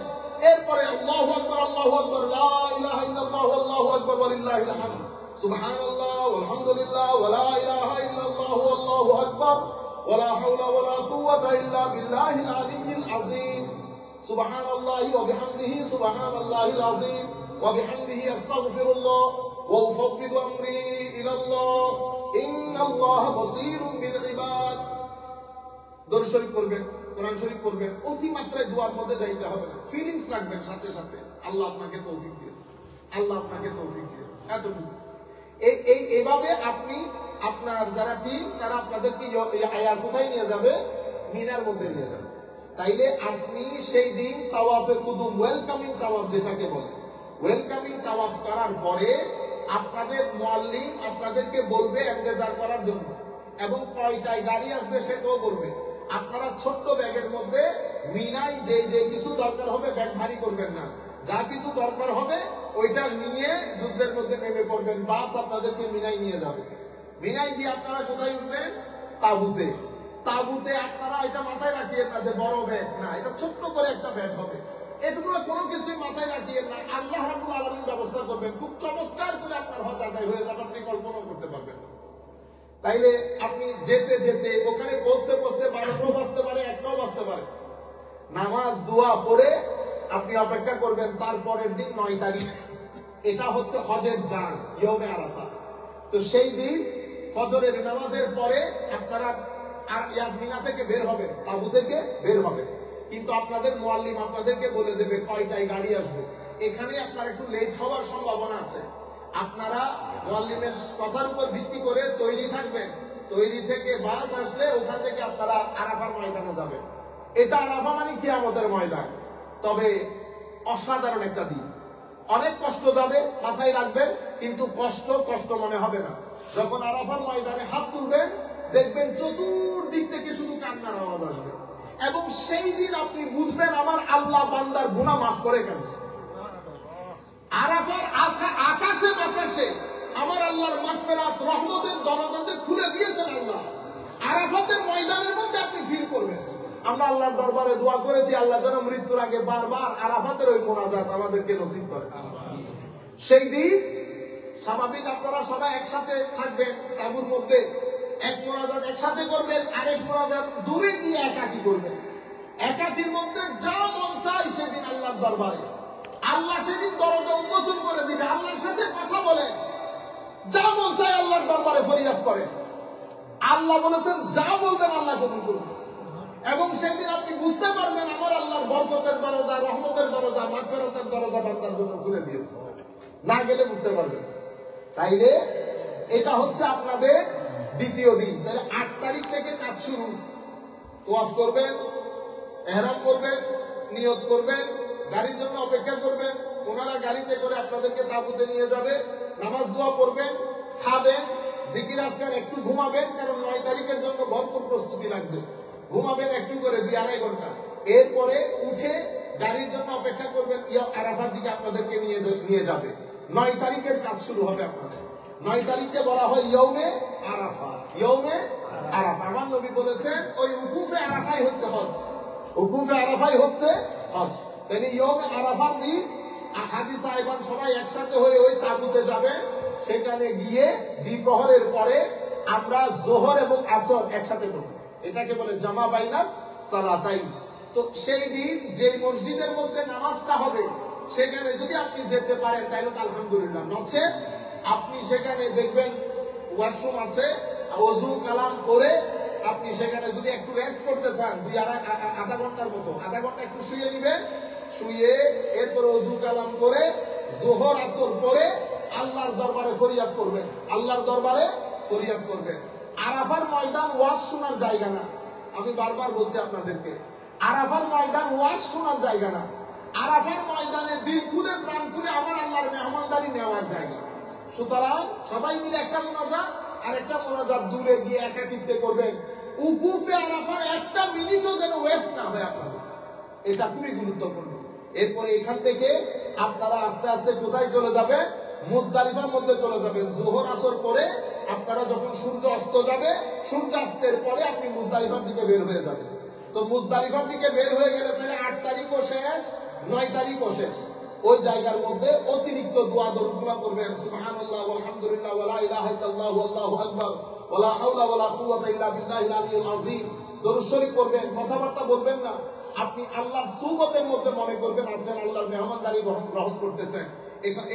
এরপরে আল্লাহু আকবার, আল্লাহু আকবার, লা ইলাহা ইল্লাল্লাহ, আল্লাহু আকবার, ওয়ালিল্লাহিল হামদ, সুবহানাল্লাহ ওয়ালহামদুলিল্লাহ, ওয়া লা ইলাহা ইল্লাল্লাহ, আল্লাহু আকবার, ওয়া লা হাওলা ওয়া লা কুওয়াতা ইল্লা বিল্লাহিল আলিয়্যিল আযীম, সুবহানাল্লাহি ওয়া বিহামদিহি, সুবহানাল্লাহিল আযীম ওয়া বিহামদিহি, আস্তাগফিরুল্লাহ ওয়া উফাওবিদু আমরি ইলাল্লাহ, ইন্নাল্লাহা বাসীরুম বিল ইবাদ। দরুদ শরীফ পড়বেন, কোরআন শরীফ পড়বেন, অতিমাত্রায় দোয়ার মধ্যে যাইতে হবে না। ফিলিংস রাখবেন সাথে সাথে, আল্লাহ আপনাকে তৌফিক দিয়েছে, আল্লাহ আপনাকে তৌফিক দিয়েছে, এতটুকু। এইভাবে আপনি আপনার যারা টিম তারা আপনাদেরকে আয়ার কোথায় নিয়ে যাবে, মিনার মধ্যে নিয়ে যাবে। তাইলে আপনি সেই দিন তাওয়াফে কুদুম, ওয়েলকামিং তাওয়াফ যেটাকে বলে, ওয়েলকামিং তাওয়াফ করার পরে আপনাদের মুআল্লিম আপনাদেরকে বলবে ইন্তেজার করার জন্য, এবং কয়টায় গাড়ি আসবে সেটাও বলবে। আপনারা ছোট্ট ব্যাগের মধ্যে মিনায় যে যে কিছু দরকার হবে ব্যাগ ভারী করবেন না, যা কিছু দরকার হবে ওইটা নিয়ে যুদ্ধের মধ্যে নেমে পড়বেন। বাস আপনাদেরকে মিনায় নিয়ে যাবে। মিনায় গিয়ে আপনারা কোথায় উঠবেন, তাঁবুতে। তাঁবুতে আপনারা এটা মাথায় রাখিয়েন না যে বড় ব্যাগ, না, এটা ছোট্ট করে একটা ব্যাগ হবে। এটুকুলো কোনো কিছুই মাথায় রাখিয়েন না, আল্লাহ রাব্বুল আলামিন ব্যবস্থা করবেন। খুব চমৎকার করে আপনার হজ আদায় হয়ে যাবে, আপনি কল্পনা করতে পারবেন। তাইলে আপনি যেতে যেতে ওখানে পৌঁছতে পৌঁছতে 12টাও বাজতে পারে, 1টাও বাজতে পারে। নামাজ দোয়া পড়ে আপনি অপেক্ষা করবেন তারপরের দিন 9 তারিখ। এটা হচ্ছে হজের জান, ইয়মে আরাফা। তো সেই দিন ফজরের নামাজের পরে আপনারা মিনা থেকে বের হবেন, তাঁবু থেকে বের হবেন। কিন্তু আপনাদের মুআল্লিম আপনাদেরকে বলে দেবে কয়টায় গাড়ি আসবে। এখানে আপনার একটু লেট হওয়ার সম্ভাবনা আছে। আপনারা মুআল্লিমের কথার উপর ভিত্তি করে তৈরি থাকবেন। তৈরি থেকে বাস আসলে ওখান থেকে আপনারা আরাফার ময়দানে যাবেন। এটা আরাফা মানে কিয়ামতের ময়দান। তবে অসাধারণ একটা দিন, অনেক কষ্ট যাবে, মাথায় রাখবেন, কিন্তু কষ্ট মনে হবে না। যখন আরাফার ময়দানে হাত তুলবেন দেখবেন চতুর্দিক থেকে শুধু কান্নার আওয়াজ আসবে, এবং সেই দিন আপনি বুঝবেন আমার আল্লাহ বান্দার গুনাহ মাফ করে কেন। আরাফার আকাশে বাতাসে আমার আল্লাহর মাগফিরাত রহমতের দরজা যে খুলে দিয়েছেন আল্লাহ, আরাফাতের ময়দানের মধ্যে আপনি ফিল করবেন। আমরা আল্লাহর দরবারে দোয়া করেছি আল্লাহ যেন মৃত্যুর আগে বারবার আরাফাতের ওই মোনাজাত আমাদেরকে নসিব করে। সেই দিন স্বাভাবিক আপনারা সবাই একসাথে থাকবেন, তাঁবুর মধ্যে এক মোনাজাত একসাথে করবেন, আরেক মোনাজাত দূরে গিয়ে একাকী করবেন। একাকির মধ্যে যা মন চাই সেদিন আল্লাহর দরবারে আল্লাহ সেদিন দরজা উন্মোচন করে দিবে। আল্লাহর সাথে কথা বলে যা মন চায় আল্লাহর দরবারে ফরিয়াদ করেন। আল্লাহ বলেছেন যা বলবেন আল্লাহ কবুল করবেন, এবং সেদিন আপনি বুঝতে পারবেন আমার আল্লাহর বরকতের দরজা, রহমতের দরজা, মাগফিরাতের দরজা বান্দার জন্য খুলে দিয়েছে। না গেলে বুঝতে পারবেন। তাইলে এটা হচ্ছে আপনাদের দ্বিতীয় দিন। তাহলে 8 তারিখ থেকে কাজ শুরু। তোয়াফ করবেন, ইহরাম করবেন, নিয়ত করবেন, গাড়ির জন্য অপেক্ষা করবেন, ওনারা গাড়িতে করে আপনাদেরকে তাঁবুতে নিয়ে যাবে, নামাজ দোয়া করবেন, খাবেন, জিকির আজকার, একটু ঘুমাবেন, কারণ 9 তারিখের জন্য ভরপুর প্রস্তুতি লাগবে। ঘুমাবেন একটু করে 2-2.5 ঘন্টা। এরপরে উঠে গাড়ির জন্য অপেক্ষা করবেন, আরাফার দিকে আপনাদেরকে নিয়ে যাবে। 9 তারিখের কাজ শুরু হবে আপনাদের। 9 তারিখকে বলা হয় ইয়ৌমে আরাফা। ইয়ৌমে আরাফা আমার নবী বলেছেন ওই উকুফে আরাফাই হচ্ছে হজ। উকুফে আরাফাই হচ্ছে হজ। তাহলে ইয়ৌমে আরাফার দিন হাজী সাহেবান সবাই একসাথে হয়ে ওই তাঁবুতে যাবে। সেখানে গিয়ে দ্বিপ্রহরের পরে আমরা যোহর এবং আসর একসাথে করব। এটাকে বলে জামা বাইনাস সালাতাইন। তো সেই দিন যে মসজিদের মধ্যে নামাজটা হবে সেখানে যদি আপনি যেতে পারেন তাহলে তো আলহামদুলিল্লাহ, নচেত আপনি সেখানে দেখবেন ওয়াশরুম আছে, ওযু কালাম করে আপনি সেখানে যদি একটু রেস্ট করতে চান, আধা ঘন্টার মতো, আধা ঘন্টা একটু শুয়ে নিবেন, শুয়ে এরপর ওযু কালাম করে যোহর আসর পরে আল্লাহর দরবারে ফরিয়াদ করবেন। আল্লাহর দরবারে ফরিয়াদ করবেন। আরাফার ময়দান ওয়াজ শোনার জায়গা না। আমি বারবার বলছি আপনাদেরকে, আরাফার ময়দান ওয়াজ শোনার জায়গা না। আরাফার ময়দানে দিল খুলে প্রাণ খুলে আমার আল্লাহর মেহমানদারি নেওয়ার জায়গা। সুতরাং সবাই মিলে একটা মোনাজাত আর একটা মোনাজাত দূরে গিয়ে একাকিত্বে করবেন। উকুফে আরাফার একটা মিনিটও যেন ওয়েস্ট না হয় আপনাদের, এটা খুবই গুরুত্বপূর্ণ। এরপরে এখান থেকে আপনারা আস্তে আস্তে কোথায় চলে যাবেন? মুজদালিফার মধ্যে চলে যাবেন। যোহর আসর পরে আপনারা যখন সূর্য অস্ত যাবে, সূর্যাস্তের পরে আপনি মুজদালিফার দিকে বের হয়ে যাবেন। তো মুজদালিফার দিকে বের হয়ে গেলে তাহলে 8 তারিখও শেষ, 9 তারিখও শেষ। ওই জায়গার মধ্যে অতিরিক্ত দোয়া দরুদগুলো করবেন। সুবহানাল্লাহ ওয়ালহামদুলিল্লাহ ওয়ালা ইলাহা ইল্লাল্লাহু আল্লাহু আকবার ওয়ালা হাওলা ওয়ালা কুওয়াতা ইল্লা বিল্লাহিল আলিয়্যিল আযীম। দরুদ শরীফ পড়বেন, কথাবার্তা বলবেন না। আপনি আল্লাহর সুবতের মধ্যে মনে করবেন আছেন, আল্লাহর মেহমানদারি গ্রহণ করতেছেন।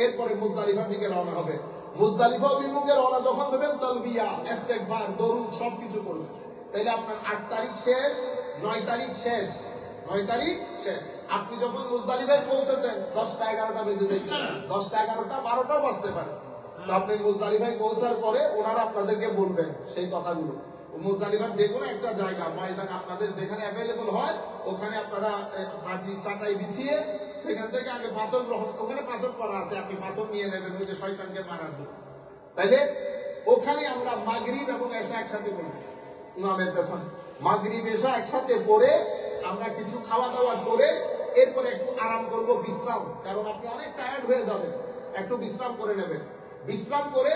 এরপরে মুজদালিফার দিকে রওনা হবে। মুজদালিফা অভিমুখে রওনা যখন দেবেন তালবিয়া, ইস্তেগফার, দরুদ সবকিছু করবেন। তাইলে আপনার 8 তারিখ শেষ, 9 তারিখ শেষ, 9 তারিখ শেষ। আপনি যখন মুজদালিফায় পৌঁছেছেন 10টা 11টা বেজে যেতে পারে, 10টা 11টা 12টাও বাজতে পারে। তো আপনি মুজদালিফায় পৌঁছার পরে ওনারা আপনাদেরকে বলবেন সেই কথাগুলো। মুজদালিফার যে কোনো একটা জায়গা ময়দান আপনাদের যেখানে অ্যাভেলেবল হয় ওখানে আপনারা মাটি চাটাই বিছিয়ে সেখান থেকে আগে পাথর গ্রহণ, ওখানে পাথর করা আছে, আপনি পাথর নিয়ে নেবেন ওই যে শয়তানকে মারার জন্য। তাইলে ওখানে আমরা মাগরিব এবং এশা একসাথে করব ইমামের পেছনে। মাগরিব এশা একসাথে পড়ে আমরা কিছু খাওয়া দাওয়া করে এরপরে একটু আরাম করব, বিশ্রাম। কারণ আপনি অনেক টায়ার্ড হয়ে যাবেন, একটু বিশ্রাম করে নেবেন। বিশ্রাম করে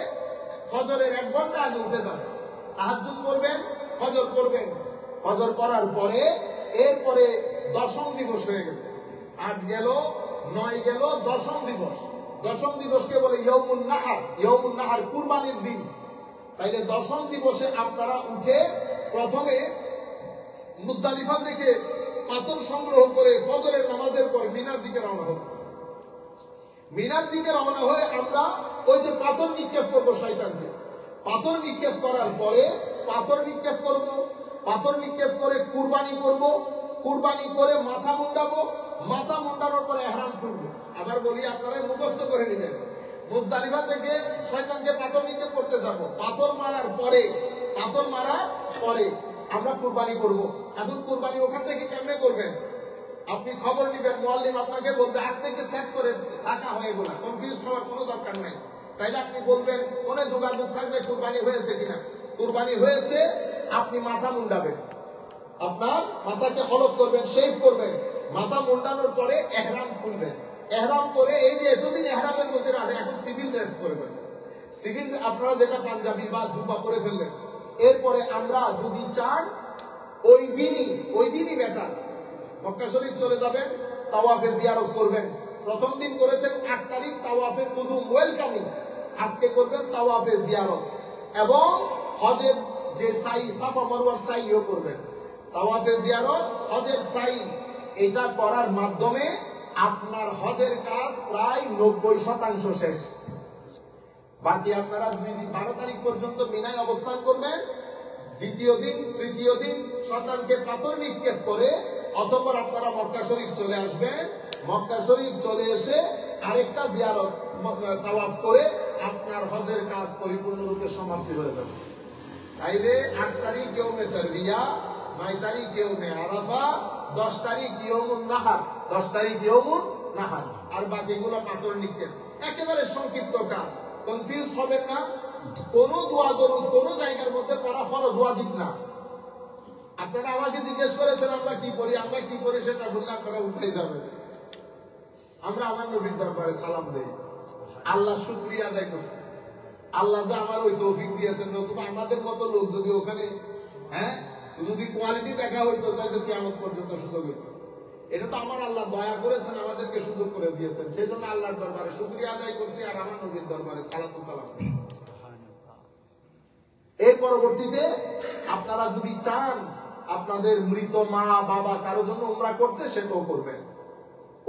ফজরের 1 ঘন্টা আগে উঠে যাবেন, তাহাজ্জুদ করবেন, ফজর করবেন। ফজর করার পরে এরপরে দশম দিবস হয়ে গেছে। 8 গেল, 9 গেল, দশম দিবস। দশম দিবসকে বলে ইয়ৌমুন নাহার। ইয়ৌমুন নাহার কুরবানির দিন। তাইলে দশম দিবসে আপনারা উঠে প্রথমে মুজদালিফা থেকে পাথর সংগ্রহ করে ফজরের নামাজের পর মিনার দিকে রওনা হব। মিনার দিকে রওনা হয়ে আমরা ওই যে পাথর নিক্ষেপ করবো শয়তানকে। পাথর নিক্ষেপ করার পরে পাথর নিক্ষেপ করব, পাথর নিক্ষেপ করে কুরবানি করব, কুরবানি করে মাথা মুন্ডাবো, মাথা মুন্ডানোর পরে ইহরাম খুলবো। আবার বলি আপনারা মুখস্থ করে নেবেন। মুজদালিফা থেকে শয়তানকে পাথর নিক্ষেপ করতে যাব, পাথর মারার পরে আমরা কুরবানি করব। এখন কুরবানি ওখান থেকে কেমনে করবেন? আপনি খবর নিবেন, মুআল্লিম আপনাকে বলবে আগ থেকে সেট করে রাখা হয় বলা, কনফিউজ হওয়ার কোনো দরকার নাই। তাইলে আপনি বলবেন, ফোনে যোগাযোগ থাকবে কুরবানি হয়েছে কিনা। কুরবানি হয়েছে, আপনি মাথা মুন্ডাবেন, আপনার মাথাকে হলক করবেন, শেভ করবেন। মাথা মুন্ডানোর পরে এহরাম খুলবেন। এহরাম করে এই যে এতদিন এহরামের মধ্যে আছে, এখন সিভিল ড্রেস করবেন। সিভিল আপনারা যেটা পাঞ্জাবি বা জুব্বা পরে ফেলবেন। এরপরে আমরা যদি চান ওই দিনই বেটার মক্কা শরীফ চলে যাবেন, তাওয়াফে জিয়ারত করবেন। প্রথম দিন করেছেন 8 তারিখ তাওয়াফে কুদুম ওয়েলকামিং, আজকে করবেন তাওয়াফে জিয়ারত এবং হজের যে সাই সাফা মারওয়ার সাইও করবেন। তাওয়াফে জিয়ারত, হজের সাই, এটা করার মাধ্যমে আপনার হজের কাজ প্রায় 90% শেষ। বাকি আপনারা 12 তারিখ পর্যন্ত মিনায় অবস্থান করবেন। দ্বিতীয় দিন, তৃতীয় দিন শয়তানকে পাথর নিক্ষেপ করে অতঃপর আপনারা মক্কা শরীফ চলে আসবেন। মক্কা শরীফ চলে এসে আরেকটা জিয়ারত তাওয়াফ করে আপনার হজের কাজ পরিপূর্ণরূপে সমাপ্তি হয়ে যাবে। তাইলে 8 তারিখ ইয়ৌমে তারবিয়া, 9 তারিখ ইয়ৌমে আরাফা, 10 তারিখ ইয়ৌমুন নাহার, 10 তারিখ ইয়ৌমুন নাহার, আর বাকিগুলো পাথর নিক্ষেপ। একেবারে সংক্ষিপ্ত কাজ, কনফিউজ হবেন না। কোন দোয়া দরুদ কোন জায়গার মধ্যে পড়া ফরজ, ওয়াজিব না। আপনারা আমাকে জিজ্ঞেস করেছেন আমরা কি পড়ি, সেটা গুনাহ করে উঠে যাবে। আমরা আমার নবীর দরবারে সালাম দেই, আল্লাহ শুকরিয়া আদায় করছি, আল্লাহ যে আমার ওই তৌফিক দিয়েছেন। নতুবা আমাদের মতো লোক যদি ওখানে যদি কোয়ালিটি দেখা হইতো তাহলে কিয়ামত পর্যন্ত সুযোগ হইতো। এটা তো আমার আল্লাহ দয়া করেছেন, আমাদেরকে সুযোগ করে দিয়েছেন। সেই জন্য আল্লাহর দরবারে শুকরিয়া আদায় করছি আর আমার নবীর দরবারে সালাতু সালাম। এর পরবর্তীতে আপনারা যদি চান আপনাদের মৃত মা বাবা কারো জন্য উমরা করতে, সেটাও করবেন,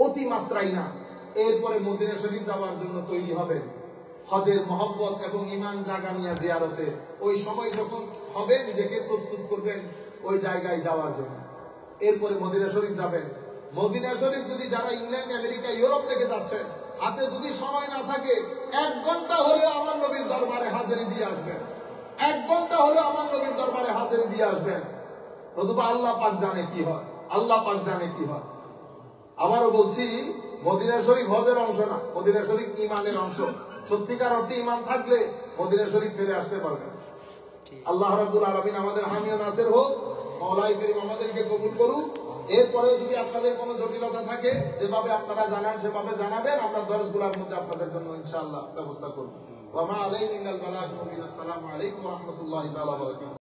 অতিমাত্রাই না। এরপরে মদিনা শরীফ যাওয়ার জন্য তৈরি হবেন, হজের মহব্বত এবং ঈমান জাগানিয়া জিয়ারতে। ওই সময় যখন হবে নিজেকে প্রস্তুত করবেন ওই জায়গায় যাওয়ার জন্য। এরপরে মদিনা শরীফ যাবেন। মদিনা শরীফ যদি যারা ইংল্যান্ড, আমেরিকা, ইউরোপ থেকে যাচ্ছেন, হাতে যদি সময় না থাকে 1 ঘন্টা হলে আমার নবীর দরবারে হাজিরি দিয়ে আসবেন। 1 ঘন্টা হলে আমার নবীর দরবারে হাজিরি দিয়ে আসবেন। নতুবা আল্লাহ পাক জানে কি হয়, আল্লাহ পাক জানে কি হয়। আবারও বলছি, মদিনা শরীফ হজের অংশ না, মদিনা শরীফ ঈমানের অংশ। সত্যিকার অর্থে ঈমান থাকলে মদিনা শরীফ ফিরে আসতে পারবেন। আল্লাহ রাব্বুল আলামিন আমাদের হামি ও নাসির হোক। মাওলাই করিম আমাদেরকে কবুল করুক। এরপরে যদি আপনাদের কোনো জটিলতা থাকে, যেভাবে আপনারা জানান সেভাবে জানাবেন, আমরা দর্শগুলোর মধ্যে আপনাদের জন্য ইনশাআল্লাহ ব্যবস্থা করব। ওয়া মা আলাইনা ইল্লাল বালাগ। আসসালামু আলাইকুম ওয়া রাহমাতুল্লাহি তাআলা ওয়া বারাকাতুহু।